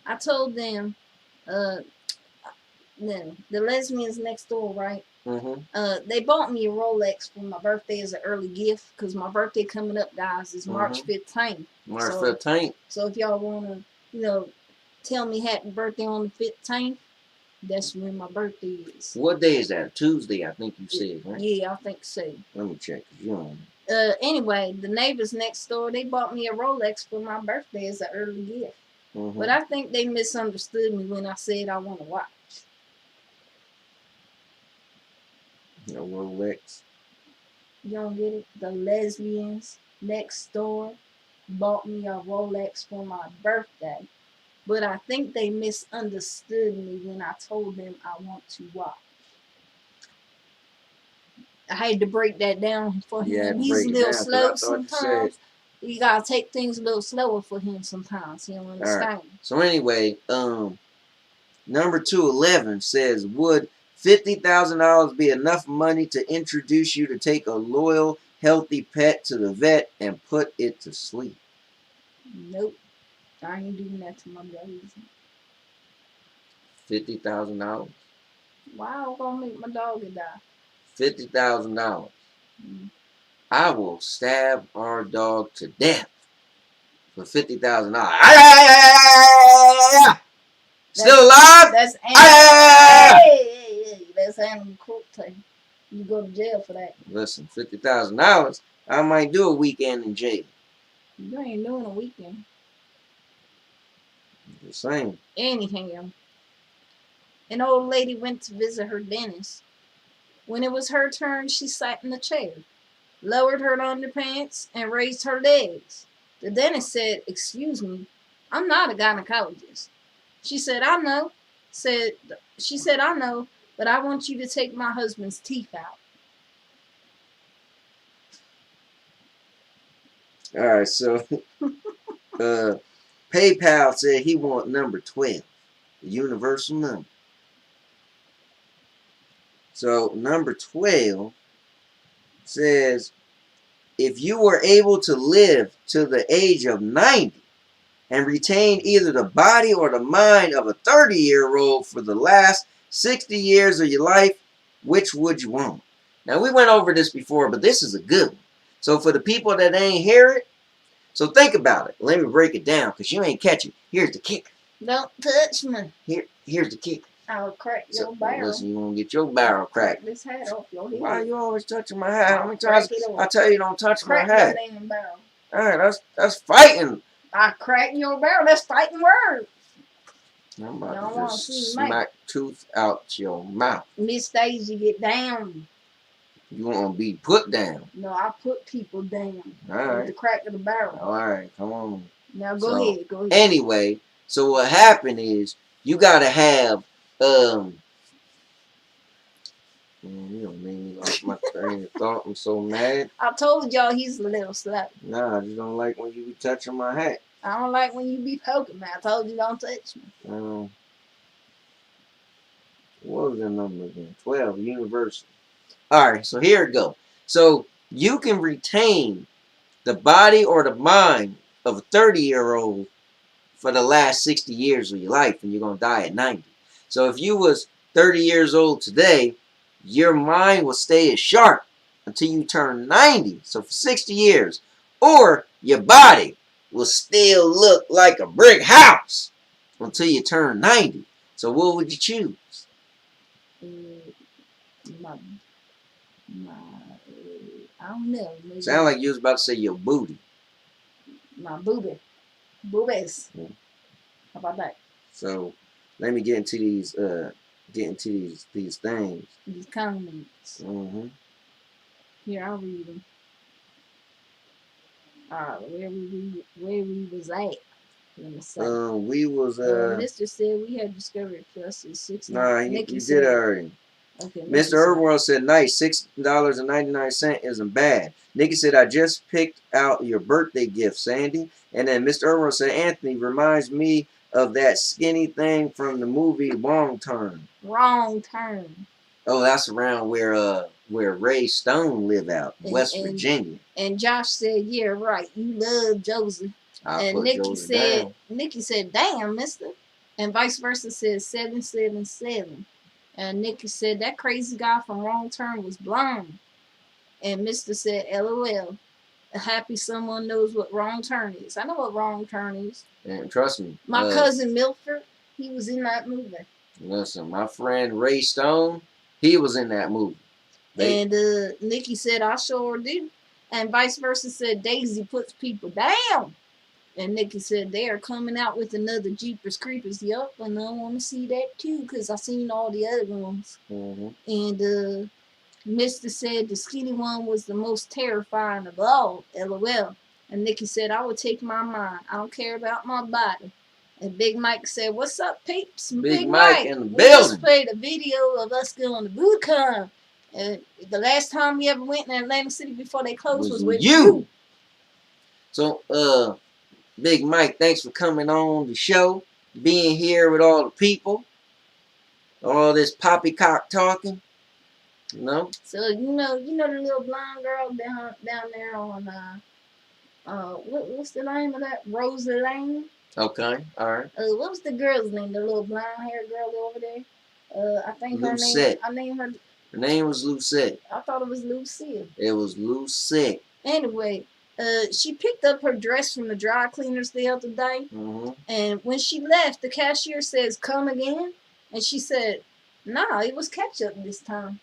I told them, the lesbians next door, right? They bought me a Rolex for my birthday as an early gift, because my birthday coming up, guys, is March 15th. March 15th. So if y'all want to, tell me happy birthday on the 15th, That's when my birthday is. What day is that? Tuesday, I think you said, right? Yeah, I think so. Let me check. You know. Anyway, the neighbors next door, they bought me a Rolex for my birthday as an early gift. But I think they misunderstood me when I said I want to watch. No Rolex. You don't get it? The lesbians next door bought me a Rolex for my birthday. But I think they misunderstood me when I told them I want to watch. I had to break that down for him. Yeah, He's a little slow sometimes. You gotta take things a little slower for him sometimes. He don't understand. Right. So anyway, number 211 says, would $50,000 be enough money to introduce you to take a loyal, healthy pet to the vet and put it to sleep? Nope. I ain't doing that to my babies. $50,000. Why I'm gonna make my dog die? $50,000. I will stab our dog to death for $50,000. Still alive? That's animal. That's animal cruelty. You go to jail for that. Listen, $50,000. I might do a weekend in jail. You ain't doing a weekend. Just saying. Anyhow, an old lady went to visit her dentist. When it was her turn, she sat in the chair, lowered her underpants, and raised her legs. The dentist said, "Excuse me, I'm not a gynecologist." She said, "I know." She said, "I know, but I want you to take my husband's teeth out." All right, so PayPal said he want number 12, the universal number. So number 12 says, if you were able to live to the age of 90 and retain either the body or the mind of a 30-year-old for the last 60 years of your life, which would you want? Now, we went over this before, but this is a good one. So for the people that ain't hear it, so think about it. Let me break it down, because you ain't catch it. Here's the kicker. Don't touch me. Here's the kicker. I'll crack your barrel. Listen, you won't get your barrel cracked. This hat off your head. Why are you always touching my hat? How many times I tell you don't touch my hat? Your damn barrel. All right, that's fighting. I crack your barrel. That's fighting words. I'm about to just smack tooth out your mouth. Miss Daisy, get down. You want to be put down? No, I put people down. All right. With the crack of the barrel. All right, come on. Now go ahead. Go ahead. Anyway, so what happened is you gotta have you don't make me lost my train of thought. I'm so mad. I told y'all he's a little slow. Nah, I just don't like when you be touching my hat. I don't like when you be poking me. I told you don't touch me. What was the number again? 12, universal. Alright, so here it go. So you can retain the body or the mind of a 30-year-old for the last 60 years of your life, and you're going to die at 90. So if you was 30 years old today, your mind will stay as sharp until you turn 90. So for 60 years. Or your body will still look like a brick house until you turn 90. So what would you choose? I don't know. Maybe sound like you was about to say your booty. My booby. Boobies. Yeah. How about that? So let me get into these things. These comments. Here, I'll read them. Where we was at. Let me say. We was Mr. said we had Discovery Plus is $6. Nah, you did already. Okay. Mr. Herworld said, nice, $6.99 isn't bad. Nikki said, I just picked out your birthday gift, Sandy. And then Mr. Herworld said, Anthony reminds me of that skinny thing from the movie Wrong Turn. Wrong Turn. Oh, that's around where Ray Stone live out, West Virginia. And Josh said, yeah, right. You love Josie. And Nikki said, damn, mister. And vice versa said 777. And Nikki said, that crazy guy from Wrong Turn was blind. And Mr. said, LOL. Happy someone knows what Wrong Turn is. I know what Wrong Turn is. And trust me. My cousin Milford, he was in that movie. Listen, my friend Ray Stone, he was in that movie. And Nikki said, I sure do. And vice versa said, Daisy puts people down. And Nikki said, they are coming out with another Jeepers Creepers. Yup, and I want to see that too, because I seen all the other ones. And Mr. said the skinny one was the most terrifying of all. LOL. And Nikki said, I would take my mind. I don't care about my body. And Big Mike said, what's up, peeps? Big Mike in the we building. just played a video of us going to BootyCon. And the last time we ever went in Atlantic City before they closed was with you. So, Big Mike, thanks for coming on the show, being here with all the people, all this poppycock talking, you know. So you know the little blonde girl down there on what's the name of that? Rosa Lane. Okay, all right. What was the girl's name? The little blonde haired girl over there. I think Lucette. her name. Her name was Lucette. I thought it was Lucille. It was Lucette. Anyway, she picked up her dress from the dry cleaners the other day, and when she left, the cashier says, "Come again," and she said, "Nah, it was ketchup this time."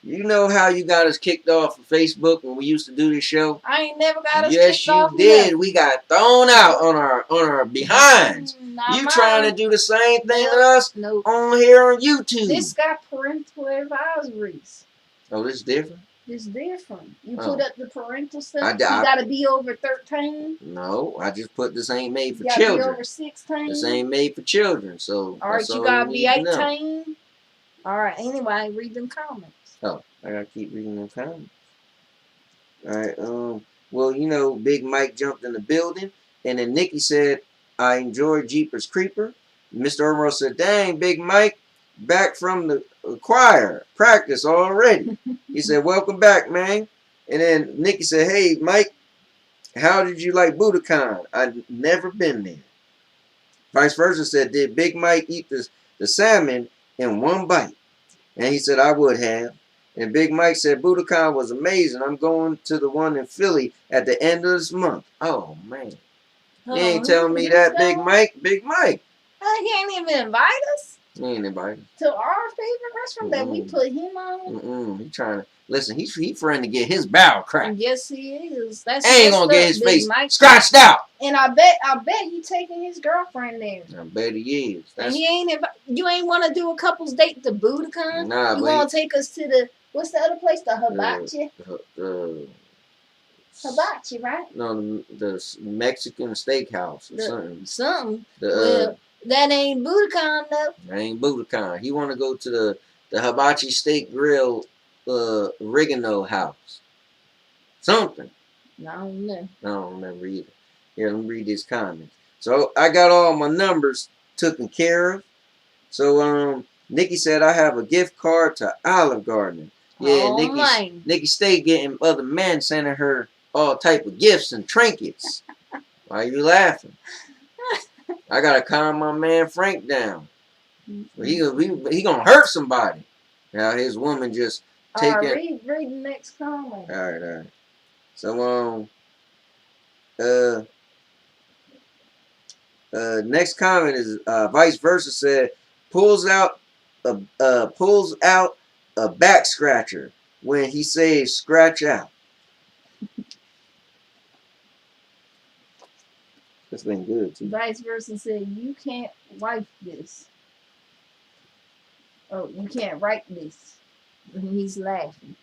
You know how you got us kicked off of Facebook when we used to do this show? I ain't never got us yes, kicked off. Yes, you did. We got thrown out on our behinds. You trying to do the same thing to us on here on YouTube? This got parental advisories. Oh, this different? This different. You put up the parental stuff. You I got to be over 13. No, I just put this ain't made for you children. Be over 16. This ain't made for children. So all right, you got to be 18. All right. Anyway, read them comments. Oh, I gotta keep reading them comments. All right. Well, you know, Big Mike jumped in the building, and then Nikki said, "I enjoyed Jeepers Creeper." Mr. Earl said, "Dang, Big Mike, back from the choir practice already." He said, "Welcome back, man." And then Nikki said, "Hey, Mike, how did you like BootyCon? I've never been there." Vice versa said, "Did Big Mike eat the salmon in one bite?" And he said, "I would have." And Big Mike said, BootyCon was amazing. I'm going to the one in Philly at the end of this month. Oh, man. You ain't telling me that, Big Mike. Big Mike. He ain't even invite us. He ain't invited. To our favorite restaurant that we put him on. He trying to, listen, he's trying to get his bow cracked. Yes, he is. That's ain't going to get his face scratched out. And I bet he taking his girlfriend there. I bet he is. And he ain't you ain't want to do a couple's date to BootyCon? Nah, you want to take us to the, what's the other place? The Hibachi? Hibachi, right? No, the Mexican steakhouse or something. Something. Well, that ain't BootyCon though. That ain't BootyCon. He want to go to the Hibachi Steak Grill oregano house. Something. I don't know. I don't remember either. Here, let me read these comments. So I got all my numbers taken care of. So Nikki said I have a gift card to Olive Garden. Yeah, Nikki stay getting other men sending her all type of gifts and trinkets. Why are you laughing? I gotta calm my man Frank down. He gonna hurt somebody. Now his woman just taking. Read the next comment. All right. So next comment is vice versa said pulls out a back scratcher when he says scratch out. That's been good too. Vice versa said you can't wipe this. Oh, you can't write this. And he's laughing.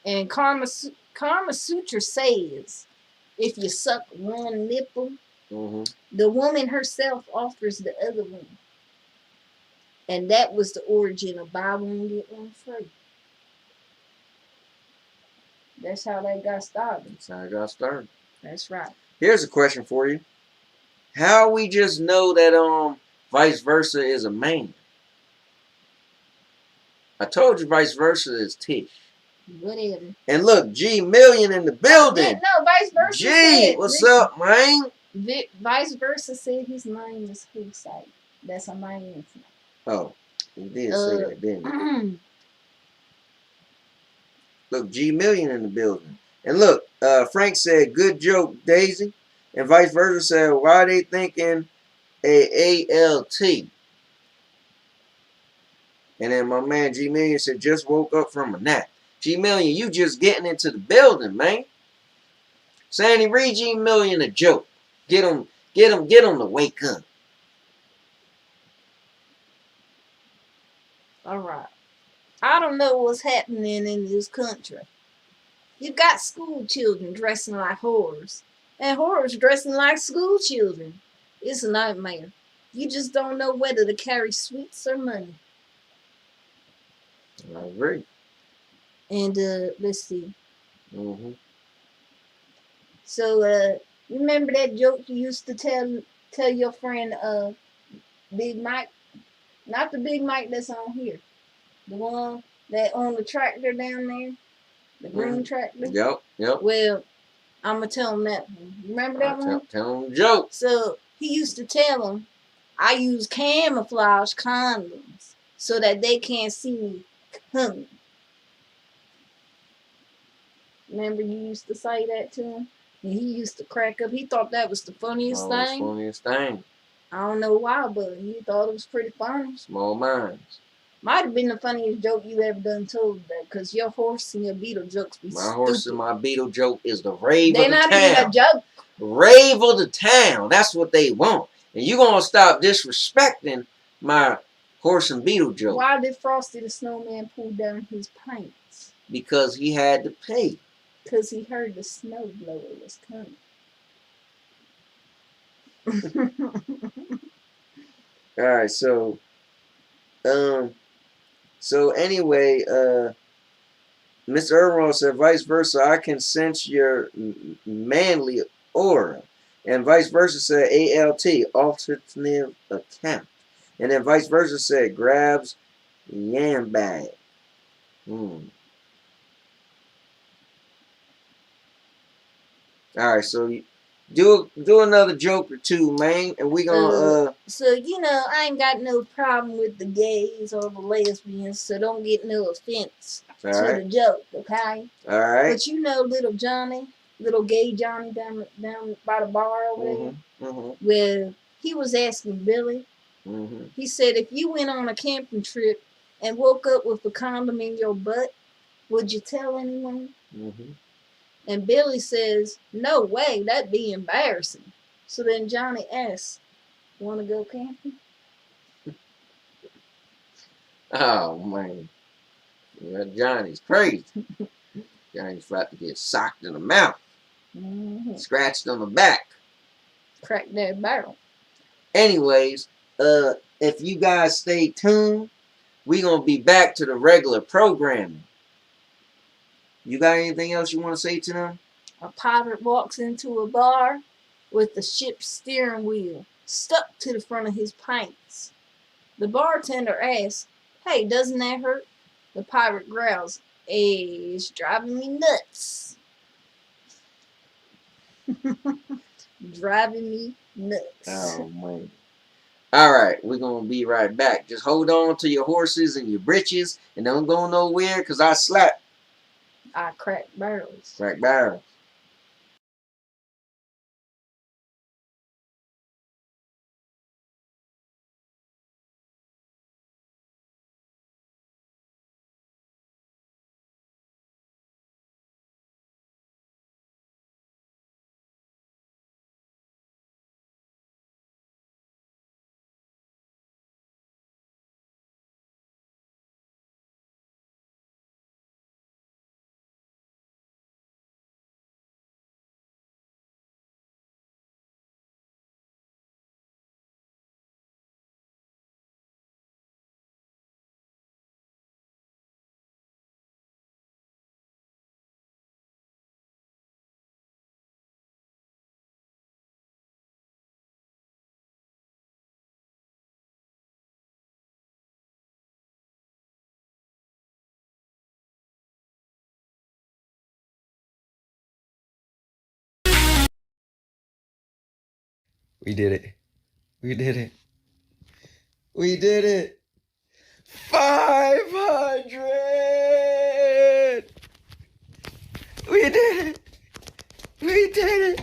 And Karma Sutra says if you suck one nipple, the woman herself offers the other one. And that was the origin of buy one, get one free. That's how they got started. That's how it got started. That's right. Here's a question for you. How we just know that vice versa is a man? I told you vice versa is Tish. Whatever. And look, G Million in the building. No, vice versa. G, what's up, man? Vice versa said his name is Hussein. That's a man's name. Oh, he did say that, didn't he? Look, G Million in the building. And look, Frank said, good joke, Daisy. And vice versa said, why are they thinking a ALT? And then my man G Million said, just woke up from a nap. G Million, you just getting into the building, man. Sandy, read G Million a joke. Get him to wake up. All right. I don't know what's happening in this country. You got school children dressing like whores, and whores dressing like school children. It's a nightmare. You just don't know whether to carry sweets or money. I agree. And let's see. Mm-hmm. So remember that joke you used to tell your friend Big Mike? Not the Big Mike that's on here. The one that owned the tractor down there. The green tractor. Yep. Well, I'm going to tell him that one. Remember that one? Tell him jokes. So he used to tell him, I use camouflage condoms so that they can't see me coming. Remember you used to say that to him? And he used to crack up. He thought that was the funniest thing. Funniest thing. I don't know why, but he thought it was pretty funny. Small minds. Might have been the funniest joke you ever done told that, because your horse and your beetle jokes be stupid. My horse and my beetle joke is the rave They're of the town. not even a joke. Rave of the town. That's what they want. And you gonna stop disrespecting my horse and beetle joke. Why did Frosty the Snowman pull down his pants? Because he had to pay. Because he heard the snowblower was coming. Alright, so anyway, Mr. Irwin said, vice versa, I can sense your manly aura. And vice versa said, ALT, alternative account. And then vice versa said, grabs yam bag. Alright, so do another joke or two, man, and we gonna So I ain't got no problem with the gays or the lesbians, so don't get no offense to the joke, okay? Alright. But little Johnny, little gay Johnny down by the bar over there, where he was asking Billy. He said, if you went on a camping trip and woke up with a condom in your butt, would you tell anyone? And Billy says, no way, that'd be embarrassing. So then Johnny asks, want to go camping? Oh, man. Yeah, Johnny's crazy. Johnny's about to get socked in the mouth. Scratched on the back. Crack that barrel. Anyways, if you guys stay tuned, we're going to be back to the regular programming. You got anything else you want to say to them? A pirate walks into a bar with the ship's steering wheel stuck to the front of his pants. The bartender asks, hey, doesn't that hurt? The pirate growls, hey, it's driving me nuts. Driving me nuts. Oh, man. Alright, we're going to be right back. Just hold on to your horses and your britches and don't go nowhere because I slap. I crack barrels. Crack barrels. We did it. We did it. We did it. 500. We did it. We did it.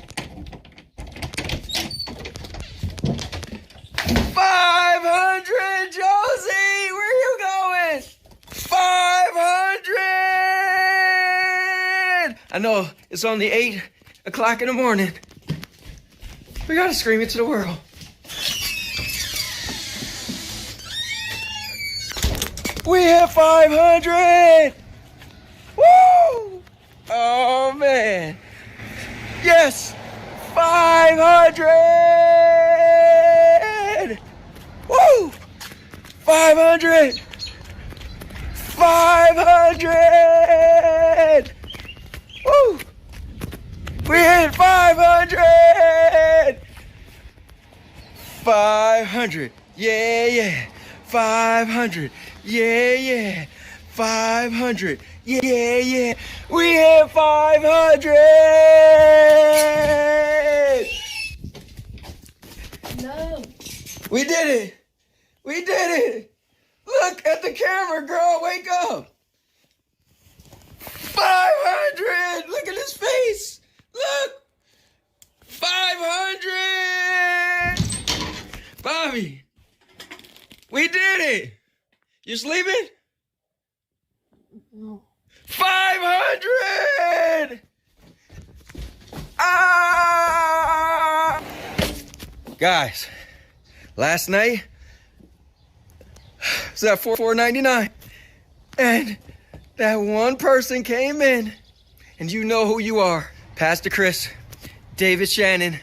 I know it's only 8 o'clock in the morning. We gotta scream it to the world. We hit 500! Woo! Oh man. Yes! 500! Woo! 500! 500! Woo! We hit 500! 500! Yeah, yeah! 500! Yeah, yeah! 500! Yeah, yeah! We hit 500! No. We did it! We did it! Look at the camera, girl! Wake up! 500! Look at his face! Look! 500! Bobby! We did it! You sleeping? No. 500! Ah! Guys, last night was at $4.99, and that one person came in, and you know who you are. Pastor Chris, David Shannon,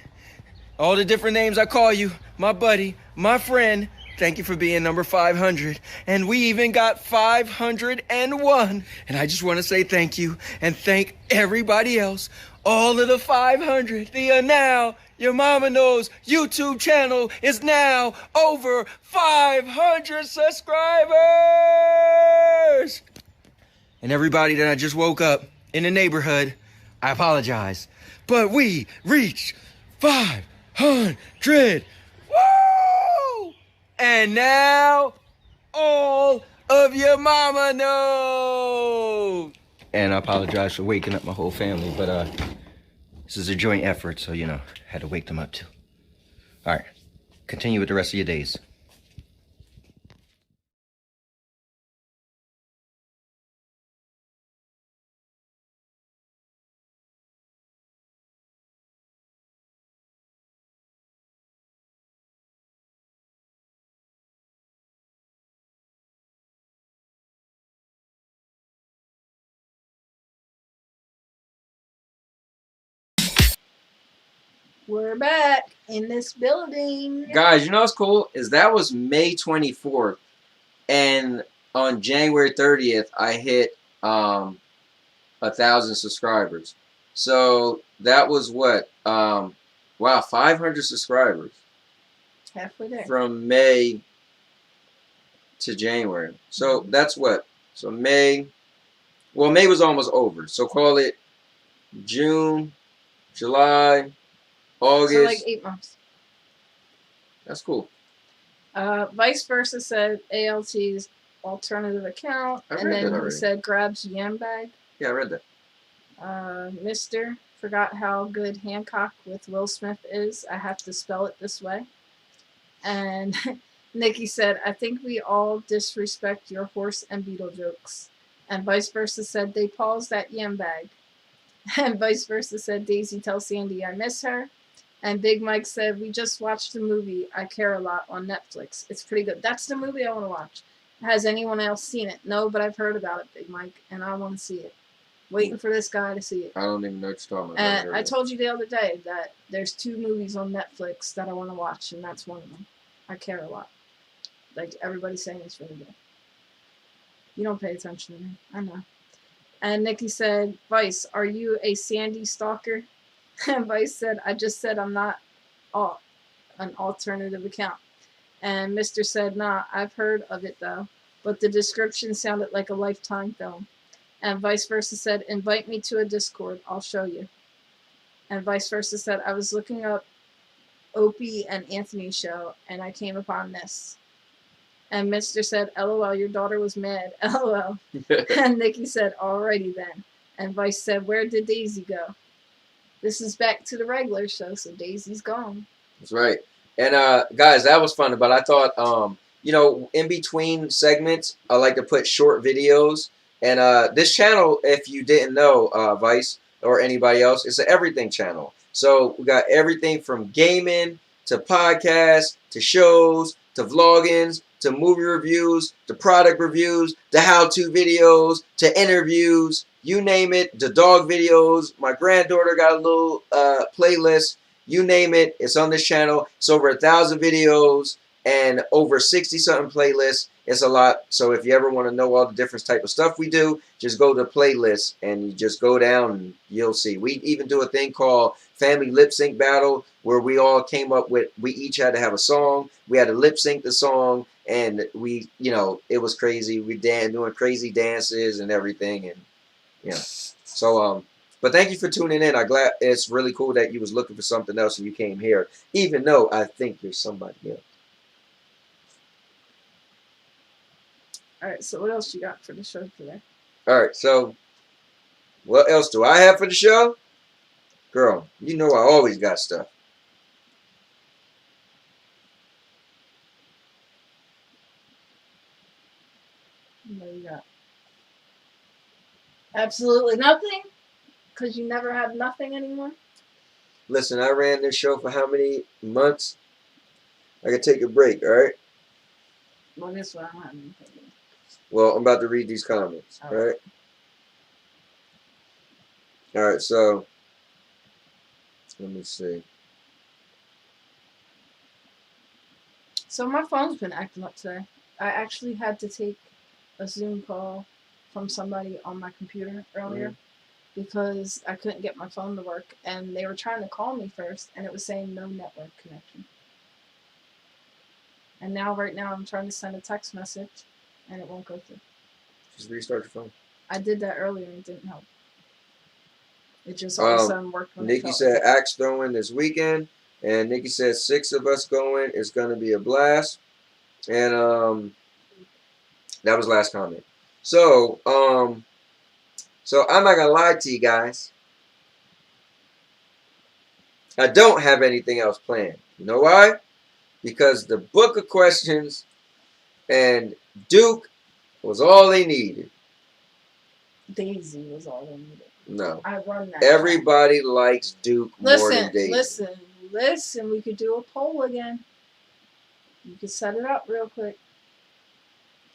all the different names I call you, my buddy, my friend. Thank you for being number 500. And we even got 501. And I just want to say thank you and thank everybody else. All of the 500. The Now Your Mama Knows YouTube channel is now over 500 subscribers. And everybody that I just woke up in the neighborhood, I apologize. But we reached 500. Woo! And now, all of your mama knows. And I apologize for waking up my whole family, but this is a joint effort, so, you know, had to wake them up too. All right, continue with the rest of your days. We're back in this building. Guys, you know what's cool? Is that was May 24th. And on January 30th, I hit 1,000 subscribers. So that was what? Wow, 500 subscribers. Halfway there. From May to January. So that's what? So May. Well, May was almost over. So call it June, July, August. So like 8 months. That's cool. Vice versa said ALT's alternative account. I read And then that he already. said grabs yam bag. Yeah, I read that. Mr. forgot how good Hancock with Will Smith is. I have to spell it this way. And Nikki said, I think we all disrespect your horse and beetle jokes. And Vice versa said, they paused that yam bag. And Vice versa said, Daisy, tell Sandy I miss her. And Big Mike said, we just watched the movie I Care a Lot on Netflix. It's pretty good. That's the movie I want to watch. Has anyone else seen it? No, but I've heard about it, Big Mike, and I want to see it. Waiting for this guy to see it. I don't even know what you're talking about. And I told you the other day that there's 2 movies on Netflix that I want to watch, and that's one of them. I Care a Lot. Like, everybody's saying it's really good. You don't pay attention to me. I know. And Nikki said, Vice, are you a Sandy stalker? And Vice said, I just said I'm not an alternative account. And Mr. said, nah, I've heard of it though. But the description sounded like a Lifetime film. And Vice versa said, invite me to a Discord. I'll show you. And Vice versa said, I was looking up Opie and Anthony show, and I came upon this. And Mr. said, LOL, your daughter was mad. LOL. And Nikki said, alrighty then. And Vice said, where did Daisy go? This is back to the regular show, so Daisy's gone. That's right. And guys, that was fun. But I thought, you know, in between segments, I like to put short videos. And this channel, if you didn't know, Vice, or anybody else. It's an everything channel. So we got everything from gaming to podcasts to shows to vloggings to movie reviews to product reviews to how-to videos to interviews. You name it. The dog videos. My granddaughter got a little playlist. You name it. It's on this channel. It's over 1,000 videos and over 60-something playlists. It's a lot. So if you ever want to know all the different type of stuff we do, just go to playlists and you just go down and you'll see. We even do a thing called Family Lip Sync Battle where we all came up with, we each had to have a song. We had to lip sync the song and we, you know, it was crazy. We doing crazy dances and everything. And, you know, so, but thank you for tuning in. I'm glad. It's really cool that you was looking for something else and you came here, even though I think you're somebody else. All right, so what else you got for the show today? All right, so what else do I have for the show? Girl, you know I always got stuff. What do you got? Absolutely nothing? Because you never have nothing anymore? Listen, I ran this show for how many months? I could take a break, all right? Well, guess what? I don't have anything. Well, I'm about to read these comments, all right? All right, so let me see. So my phone's been acting up today. I actually had to take a Zoom call from somebody on my computer earlier because I couldn't get my phone to work, and they were trying to call me first, and it was saying no network connection. And now, right now, I'm trying to send a text message, and it won't go through. Just restart your phone. I did that earlier, and it didn't help. It just all of a sudden worked when Nikki said axe throwing this weekend, and Nikki said 6 of us going. It's going to be a blast. And that was last comment. So, so I'm not going to lie to you guys. I don't have anything else planned. You know why? Because the book of questions and Duke was all they needed. Daisy was all they needed. No. I run that. Everybody likes Duke more than Daisy. Listen. We could do a poll again. You could set it up real quick.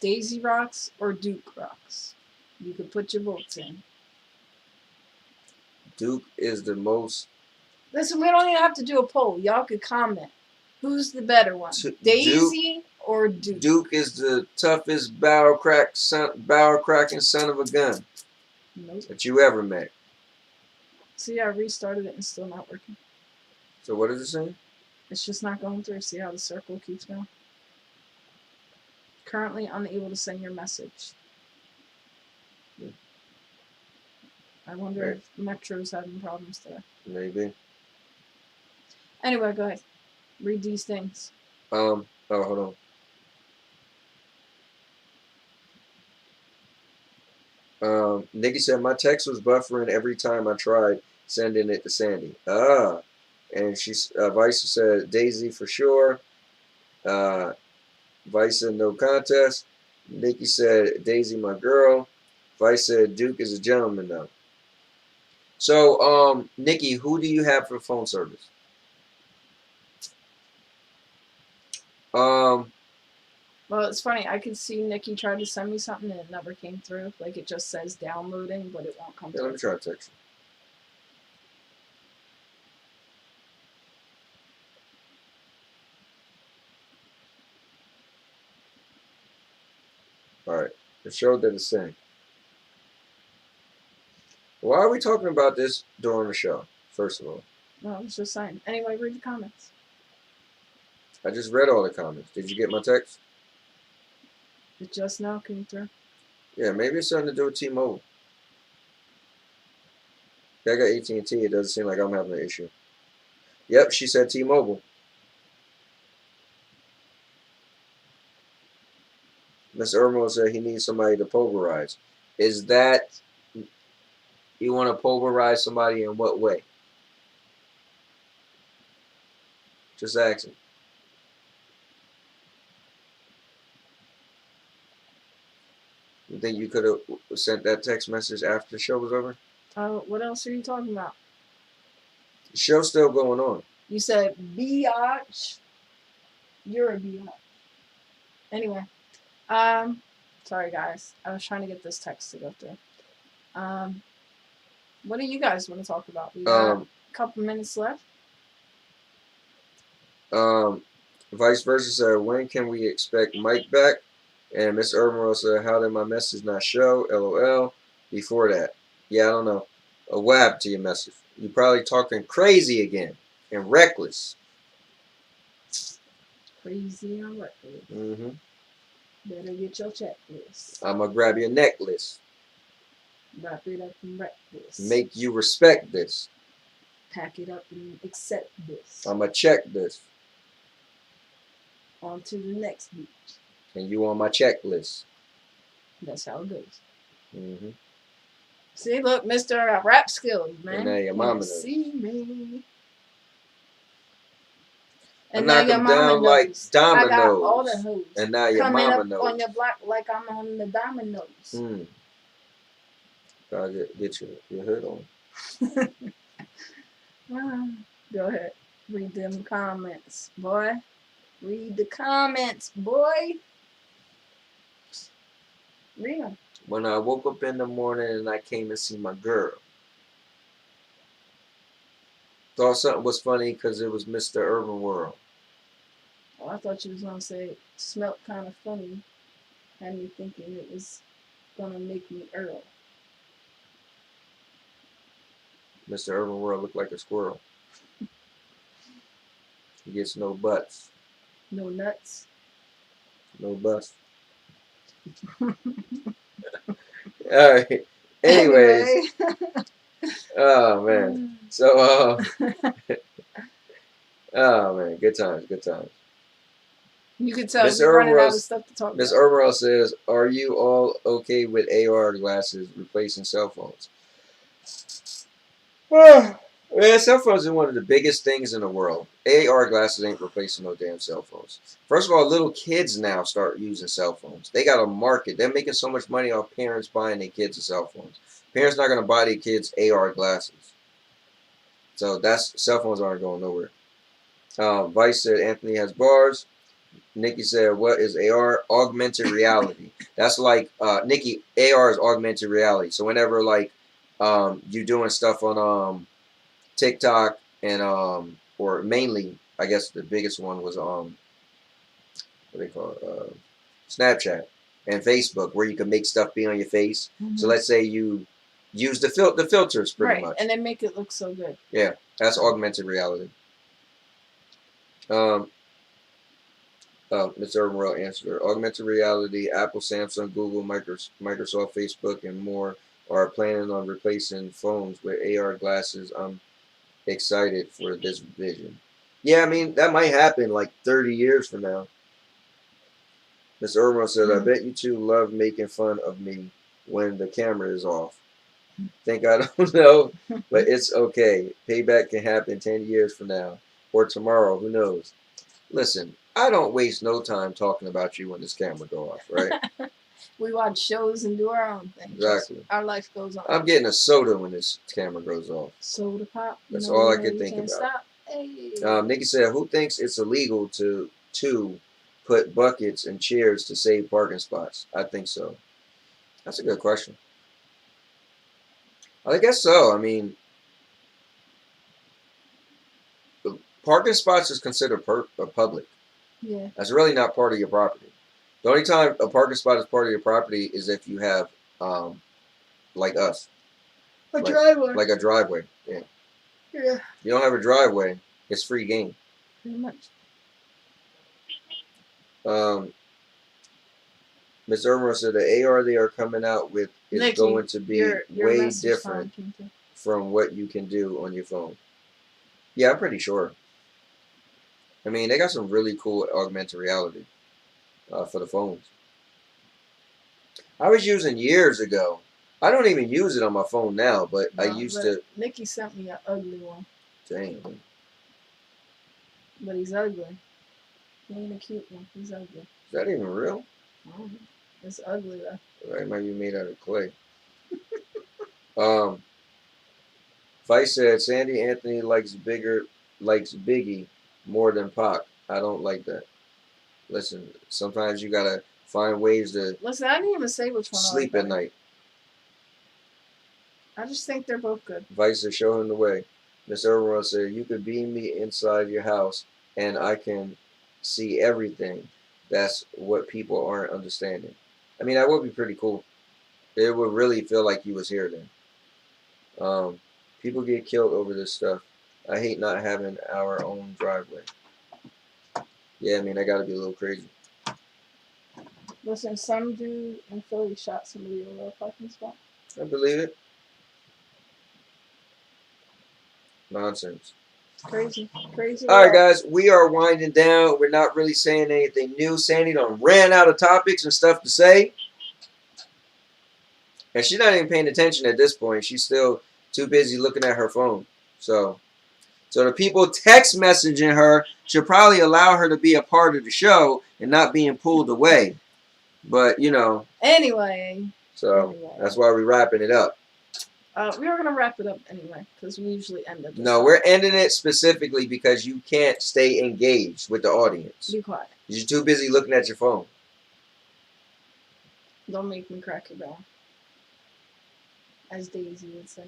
Daisy rocks or Duke rocks. You could put your votes in. Duke is the most. Listen, we don't even have to do a poll. Y'all could comment. Who's the better one? Daisy or Duke? Duke is the toughest barrel cracking son of a gun that you ever met. See, I restarted it and it's still not working. So what is it saying? It's just not going through. See how the circle keeps going? Currently unable to send your message. I wonder if Metro's having problems today. Maybe. Anyway, go ahead. Read these things. Oh, hold on. Nikki said my text was buffering every time I tried sending it to Sandy. And Vice said Daisy for sure. Vice said no contest. Nikki said Daisy my girl. Vice said Duke is a gentleman though. So Nikki, who do you have for phone service? Well, it's funny. I could see Nikki tried to send me something and it never came through. Like it just says downloading, but it won't come through. Let me try to text you. All right. It showed that it's saying. Why are we talking about this during the show? First of all. No, it's just saying. Anyway, read the comments. I just read all the comments. Did you get my text? It just now came through. Yeah, maybe it's something to do with T-Mobile. I got AT&T. It doesn't seem like I'm having an issue. Yep, she said T-Mobile. Miss Irmo said he needs somebody to pulverize. Is that you want to pulverize somebody in what way? Just asking. You think you could have sent that text message after the show was over? What else are you talking about? The show's still going on. You said biatch. You're a biatch. Anyway, sorry guys. I was trying to get this text to go through. What do you guys want to talk about? We got a couple minutes left. Vice versa said, when can we expect Mike back? And Miss Urban said, how did my message not show? LOL. Before that. Yeah, I don't know. What happened to your message? You probably talking crazy again and reckless. Crazy and reckless. Mm-hmm. Better get your checklist. I'm going to grab your necklace. Wrap it up and reckless. Make you respect this. Pack it up and accept this. I'm going to check this. On to the next beach. And you on my checklist. That's how it goes. Mm-hmm. See, look, Mr. Rap Skills, man. And now your mama knows. See me. I And knock now your them mama down like knows. dominoes. I got all the hoes. And now your coming mama up knows. on your block like I'm on the dominoes. Gotta get your hood on. Go ahead. Read them comments, boy. Read the comments, boy. Read them. When I woke up in the morning and I came to see my girl. Thought something was funny because it was Mr. Urban World. Oh, I thought you was going to say, smelled kind of funny. Had me thinking it was going to make me Earl. Mr. Urban World looked like a squirrel. He gets no butts. No nuts. No butts. Alright. Anyways. Oh, man. So, oh, man. Good times. Good times. You can tell we're running out of stuff to talk about. Miss Urban says, are you all okay with AR glasses replacing cell phones? Man, cell phones are one of the biggest things in the world. AR glasses ain't replacing no damn cell phones. First of all, little kids now start using cell phones. They got a market. They're making so much money off parents buying their kids cell phones. Parents not going to buy their kids AR glasses. So cell phones aren't going nowhere. Vice said Anthony has bars. Nikki said, what is AR? Augmented reality. That's like, Nikki, AR is augmented reality. So whenever like you doing stuff on TikTok and or mainly, I guess the biggest one was what they call it, Snapchat and Facebook, where you can make stuff be on your face. So let's say you use the filters pretty much, and they make it look so good. Yeah, that's augmented reality. Mr. Urban World answered, augmented reality, Apple, Samsung, Google, Microsoft, Facebook, and more are planning on replacing phones with AR glasses. I'm excited for this vision. Yeah, I mean, that might happen like 30 years from now. Mr. Urban said, I bet you two love making fun of me when the camera is off. Think I don't know, but it's okay. Payback can happen 10 years from now or tomorrow. Who knows? Listen, I don't waste no time talking about you when this camera go off, right? We watch shows and do our own thing. Exactly. Our life goes on. I'm getting a soda when this camera goes off. Soda pop. That's all I can think about. Stop. Hey. Nikki said, who thinks it's illegal to put buckets and chairs to save parking spots? I think so. That's a good question. I guess so. I mean, parking spots is considered public. Yeah. That's really not part of your property. The only time a parking spot is part of your property is if you have, like us. Driveway. Like a driveway, yeah. Yeah. You don't have a driveway, it's free game. Pretty much. Ms. Irma said the AR they are coming out with is Nikki, going to be your way different from what you can do on your phone. Yeah, I'm pretty sure. I mean, they got some really cool augmented reality for the phones. I was using years ago. I don't even use it on my phone now, but I used to. Nikki sent me an ugly one. Dang. But he's ugly. He ain't a cute one. He's ugly. Is that even real? It's ugly though. It might be made out of clay. Vice said Sandy Anthony likes Biggie more than Pac. I don't like that. Listen, sometimes you gotta find ways to Listen, I didn't even say which one sleep I at like better. night. I just think they're both good. Vice said show him the way. Miss Irwin said you could beam me inside your house and I can see everything. That's what people aren't understanding. I mean, that would be pretty cool. It would really feel like you was here then. People get killed over this stuff. I hate not having our own driveway. Yeah, I mean, I gotta be a little crazy. Listen, some dude in Philly shot somebody over a parking spot. I believe it. Nonsense. Crazy. Crazy. All right, world. guys, we are winding down. We're not really saying anything new. Sandy done ran out of topics and stuff to say. And she's not even paying attention at this point. She's still too busy looking at her phone. So the people text messaging her should probably allow her to be a part of the show and not being pulled away. But, you know. Anyway. So that's why we're wrapping it up. We were going to wrap it up anyway because we usually end it. No, we're ending it specifically because you can't stay engaged with the audience. Be quiet. You're too busy looking at your phone. Don't make me crack it down. As Daisy would say.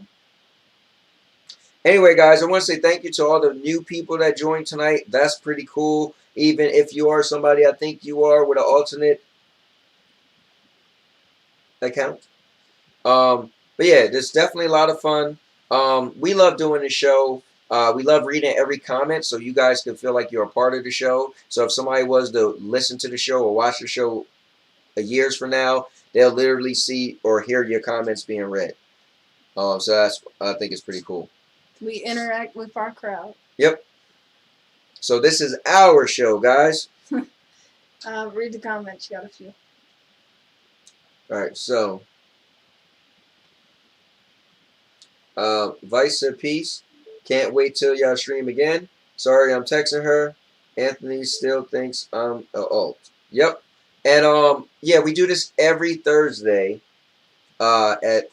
Anyway, guys, I want to say thank you to all the new people that joined tonight. That's pretty cool. Even if you are somebody I think you are with an alternate account. But yeah, there's definitely a lot of fun. We love doing the show. We love reading every comment so you guys can feel like you're a part of the show. So if somebody was to listen to the show or watch the show years from now, they'll literally see or hear your comments being read. So that's, I think it's pretty cool. We interact with our crowd. Yep. So this is our show, guys. Read the comments. You got a few. All right, so Vice said peace. Can't wait till y'all stream again. Sorry, I'm texting her. Anthony still thinks I'm an alt. Yep. And yeah, we do this every Thursday at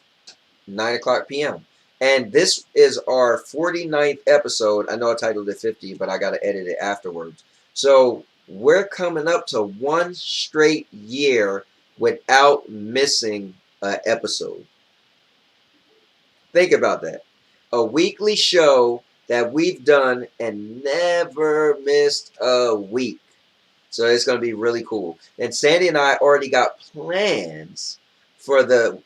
9 o'clock p.m. And this is our 49th episode. I know I titled it 50, but I got to edit it afterwards. So we're coming up to one straight year without missing an episode. Think about that. A weekly show that we've done and never missed a week. So it's going to be really cool. And Sandy and I already got plans for the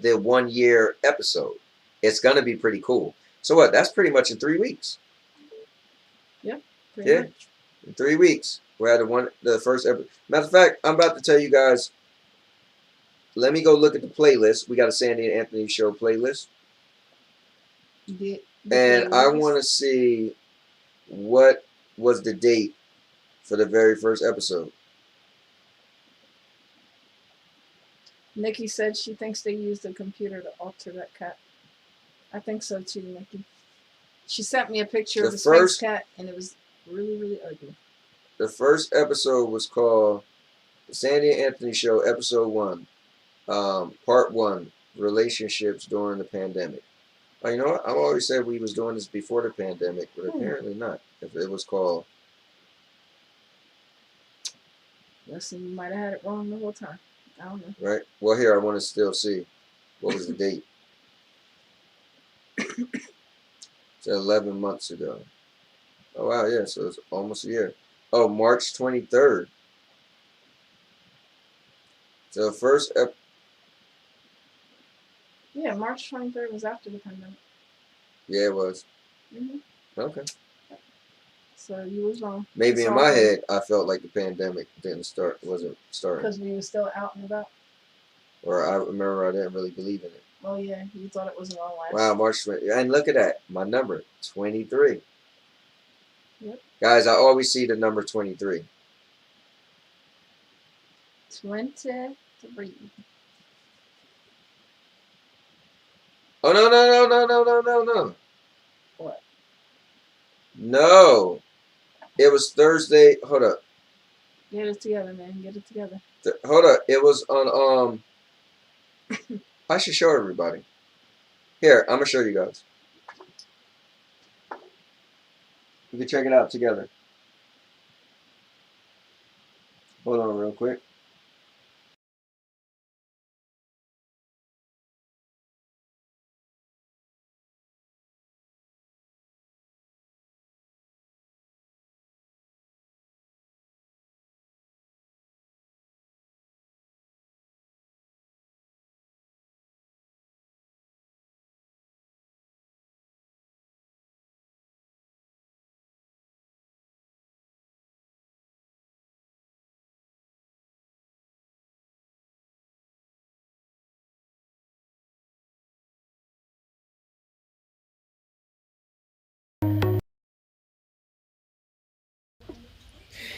1 year episode. It's going to be pretty cool. So what? That's pretty much in 3 weeks. Yeah. Pretty much. In 3 weeks. We're at the first episode. Matter of fact, I'm about to tell you guys. Let me go look at the playlist. We got a Sandy and Anthony show playlist. And I want to see what was the date for the very first episode. Nikki said she thinks they used a computer to alter that cat. I think so too, Nikki. She sent me a picture of the Sphinx cat, and it was really, really ugly. The first episode was called The Sandy and Anthony Show, Episode 1, Part 1, Relationships During the Pandemic. Oh, you know what? I always said we was doing this before the pandemic, but apparently not. If it was called... Listen, you might have had it wrong the whole time. I don't know. Right? Well, here, I want to still see. What was the date? It's 11 months ago. Oh, wow, yeah, so it's almost a year. Oh, March 23rd. So the first Yeah, March 23rd was after the pandemic. Yeah, it was. Mm-hmm. Okay. So you was wrong. Maybe in my head, I felt like the pandemic wasn't starting. Because we were still out and about. Or I remember I didn't really believe in it. Oh, yeah, you thought it was an online. Wow, March 20. And look at that. My number, 23. Yep. Guys, I always see the number 23. 23. Oh, no. What? No. It was Thursday. Hold up. Get it together, man. Get it together. Hold up. It was on, I should show everybody. Here, I'm gonna show you guys. We can check it out together. Hold on real quick.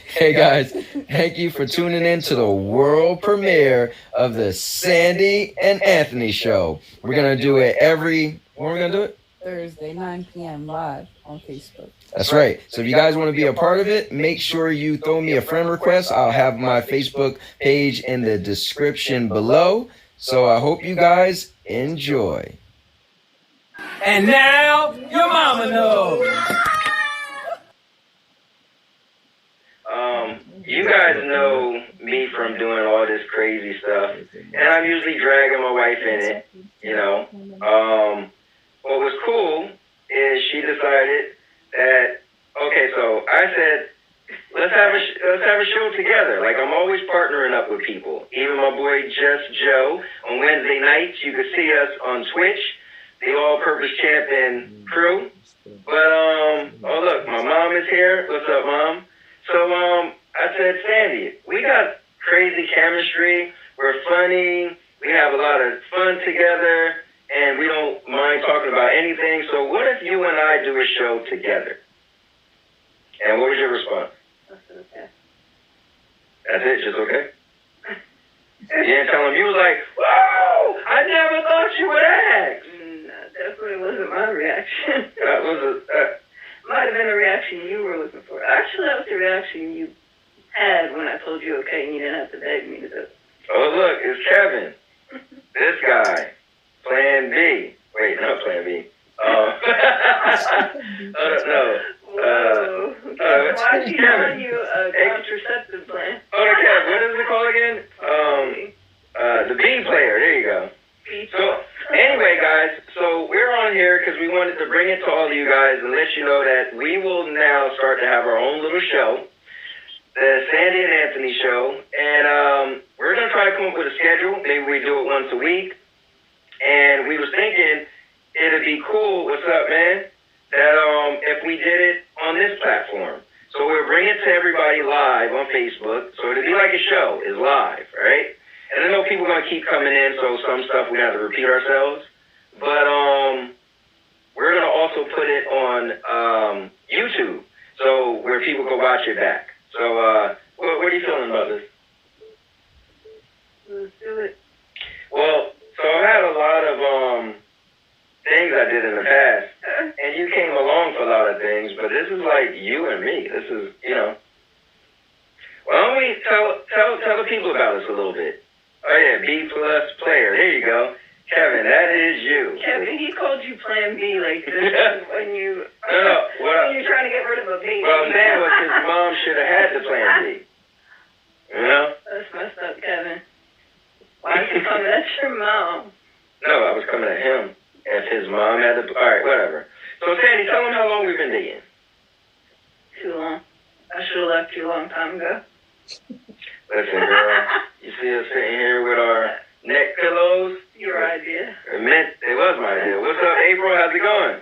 Hey guys, thank you for tuning in to the world premiere of the Sandy and Anthony show. We're gonna do it every. When we're gonna do it? Thursday, 9 p.m. live on Facebook. That's right. So if you guys want to be a part of it, make sure you throw me a friend request. I'll have my Facebook page in the description below. So I hope you guys enjoy. And now your mama knows. You guys know me from doing all this crazy stuff, and I'm usually dragging my wife in it, you know. What was cool is she decided that, okay, so I said, let's have a show together. Like, I'm always partnering up with people. Even my boy Just Joe, on Wednesday nights, you can see us on Twitch, the AllPurposeChamp&Crew. But, oh look, my mom is here. What's up, Mom? So, I said, Sandy, we got crazy chemistry. We're funny. We have a lot of fun together, and we don't mind talking about anything. So what if you and I do a show together? And what was your response? I said, okay. That's it, just okay? You didn't tell him. You was like, whoa, I never thought you would ask. That definitely wasn't my reaction. That was Might have been a reaction you were looking for. Actually, that was the reaction you had when I told you okay and you didn't have to beg me to do it. oh, look, it's Kevin. This guy. Plan B. Wait, not Plan B. No. Whoa. Why is he calling you a contraceptive plan? Oh, Kev, what is it called again? The B player. There you go. So, anyway, guys, so we're on here because we wanted to bring it to all of you guys and let you know that we will now start to have our own little show, the Sandy and Anthony show, and we're going to try to come up with a schedule. Maybe we do it once a week, and we was thinking it'd be cool, what's up, man, that if we did it on this platform. So we'll bring it to everybody live on Facebook, so it'd be like a show, it's live, right? And I know people are going to keep coming in, so some stuff we have to repeat ourselves. But we're going to also put it on YouTube, so where people can watch it back. So what are you feeling about this? Let's do it. Well, so I've had a lot of things I did in the past, and you came along for a lot of things, but this is like you and me. This is, you know. Why don't we tell the people about us a little bit? Oh, yeah, B+ player. There you go. Kevin, that is you. Kevin, he called you Plan B like this when you when you're trying to get rid of a baby. What I'm saying was his mom should have had the Plan B. You know? That's messed up, Kevin. Why is he coming at your mom? No, I was coming at him. If his mom had the... All right, whatever. So, Sandy, tell him how long we've been dating. Too long. I should have left you a long time ago. Listen, girl, you see us sitting here with our neck pillows? Your idea. It was my idea. What's up, April? How's it going?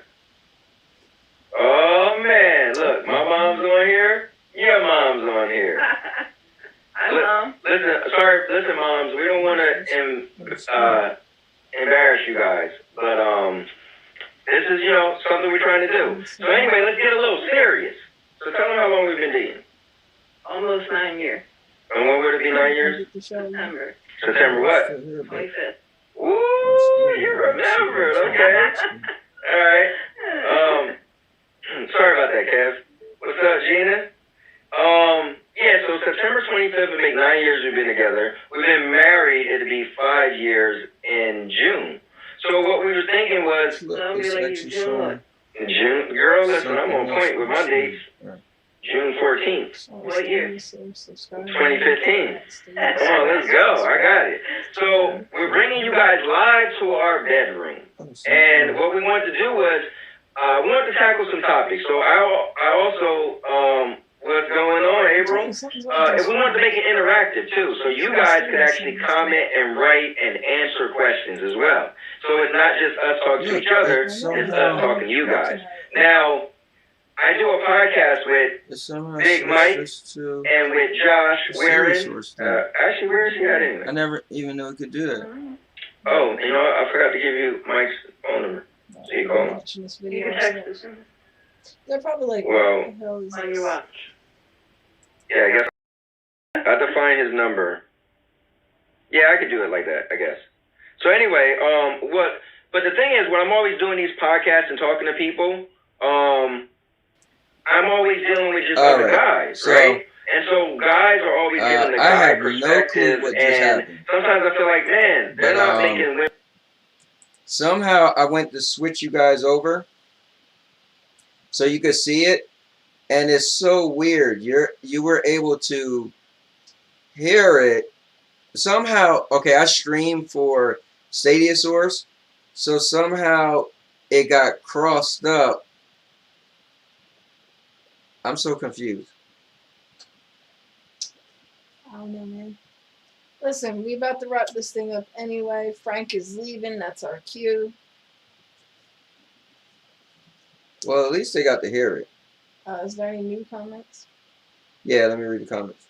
Oh, man. Look, my mom's on here. Your mom's on here. Hi, Mom. Listen, moms. We don't want to embarrass you guys, but this is, you know, something we're trying to do. So anyway, let's get a little serious. So tell them how long we've been dating. Almost 9 years. And when would it be 9 years? September. September what? 25th. Ooh, you remembered. Okay. All right. Sorry about that, Kev. What's up, Gina? Yeah, so September 25th would make 9 years we've been together. We've been married, it'd be 5 years in June. So what we were thinking was, Look, I'll be it's like, actually June showing June, girl, listen, I'm something on else point with my on dates. screen. Right. June 14th, What year? 2015. Come on, let's go. I got it. So we're bringing you guys live to our bedroom. And what we wanted to do was, we wanted to tackle some topics. So I also, what's going on, April? And we wanted to make it interactive too. So you guys could actually comment and write and answer questions as well. So it's not just us talking to each other, it's us talking to you guys. Now, I do a podcast with Big Mike and with Josh Warren. Actually, where is he at anyway? I never even knew it could do that. Oh, you know what? I forgot to give you Mike's phone number. So you call him. Watching this You video. can text us They're probably like, Well, what the hell is on your this? watch. Yeah, I guess I have to find his number. Yeah, I could do it like that, I guess. So anyway, but the thing is, when I'm always doing these podcasts and talking to people, I'm always dealing with just other guys, right? And so guys are always giving the guy perspective, and sometimes I feel like, man, they're not making women. Somehow I went to switch you guys over so you could see it, and it's so weird. You were able to hear it somehow. Okay, I streamed for Stadia source, so somehow it got crossed up. I'm so confused. I don't know, man. Listen, we about to wrap this thing up anyway. Frank is leaving. That's our cue. Well, at least they got to hear it. Is there any new comments? Yeah, let me read the comments.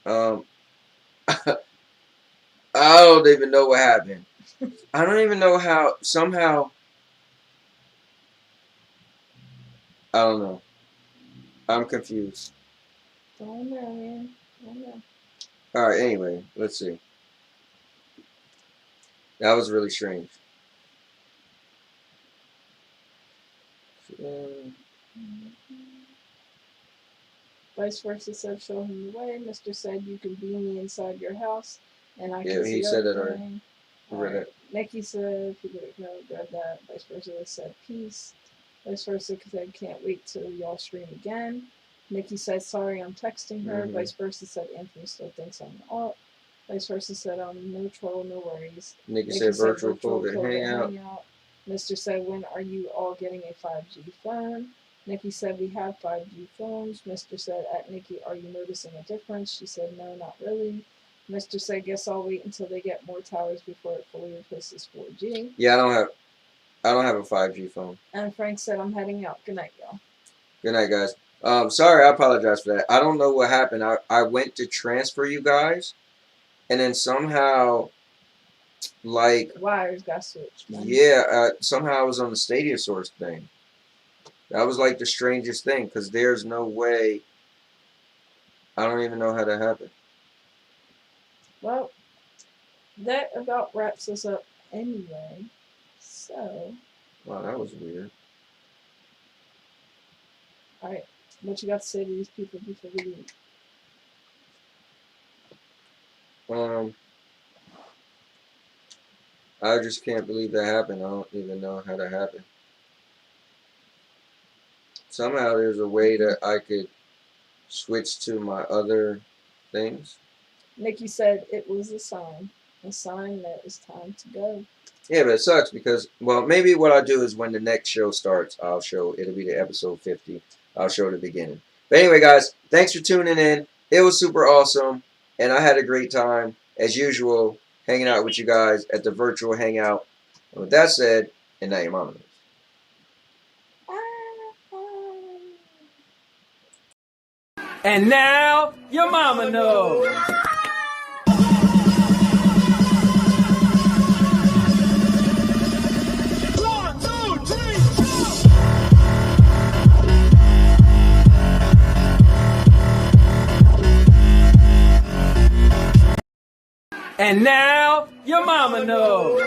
I don't even know what happened. I don't even know how. Somehow, I don't know. I'm confused. Don't know, man. Don't know. All right. Anyway, let's see. That was really strange. Vice versa said, show him the way. Mr. said, you can be me inside your house. And I Yeah, can he see said that everything. already. Read it. Nikki said, if you could ignore, grab that. Vice versa said, peace. Vice versa said, can't wait till y'all stream again. Nikki said, sorry, I'm texting her. Vice versa said, Anthony still thinks I'm alt. Vice versa said, no troll, no worries. Nikki said, virtual COVID hangout. Mr. said, when are you all getting a 5G phone? Nikki said, we have 5G phones. Mr. said, at Nikki, are you noticing a difference? She said, no, not really. Mr. said, guess I'll wait until they get more towers before it fully replaces 4G. Yeah, I don't have a 5G phone. And Frank said, I'm heading out. Good night, y'all. Good night, guys. Sorry, I apologize for that. I don't know what happened. I went to transfer you guys, and then somehow, like, wires got switched, man. Yeah, somehow I was on the Stadia source thing. That was like the strangest thing, because there's no way. I don't even know how that happened. Well, that about wraps us up anyway. So. Wow, that was weird. Alright, what you got to say to these people before we leave? I just can't believe that happened. I don't even know how that happened. Somehow there's a way that I could switch to my other things. Nikki said it was a sign that it's time to go. Yeah, but it sucks because, well, maybe what I'll do is when the next show starts, it'll be the episode 50. I'll show the beginning. But anyway, guys, thanks for tuning in. It was super awesome, and I had a great time, as usual, hanging out with you guys at the virtual hangout. And with that said, and now your mama knows. And now, your mama knows. And now, your mama knows.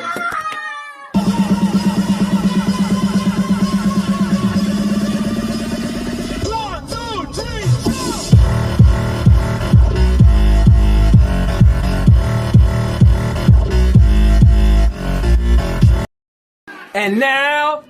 And now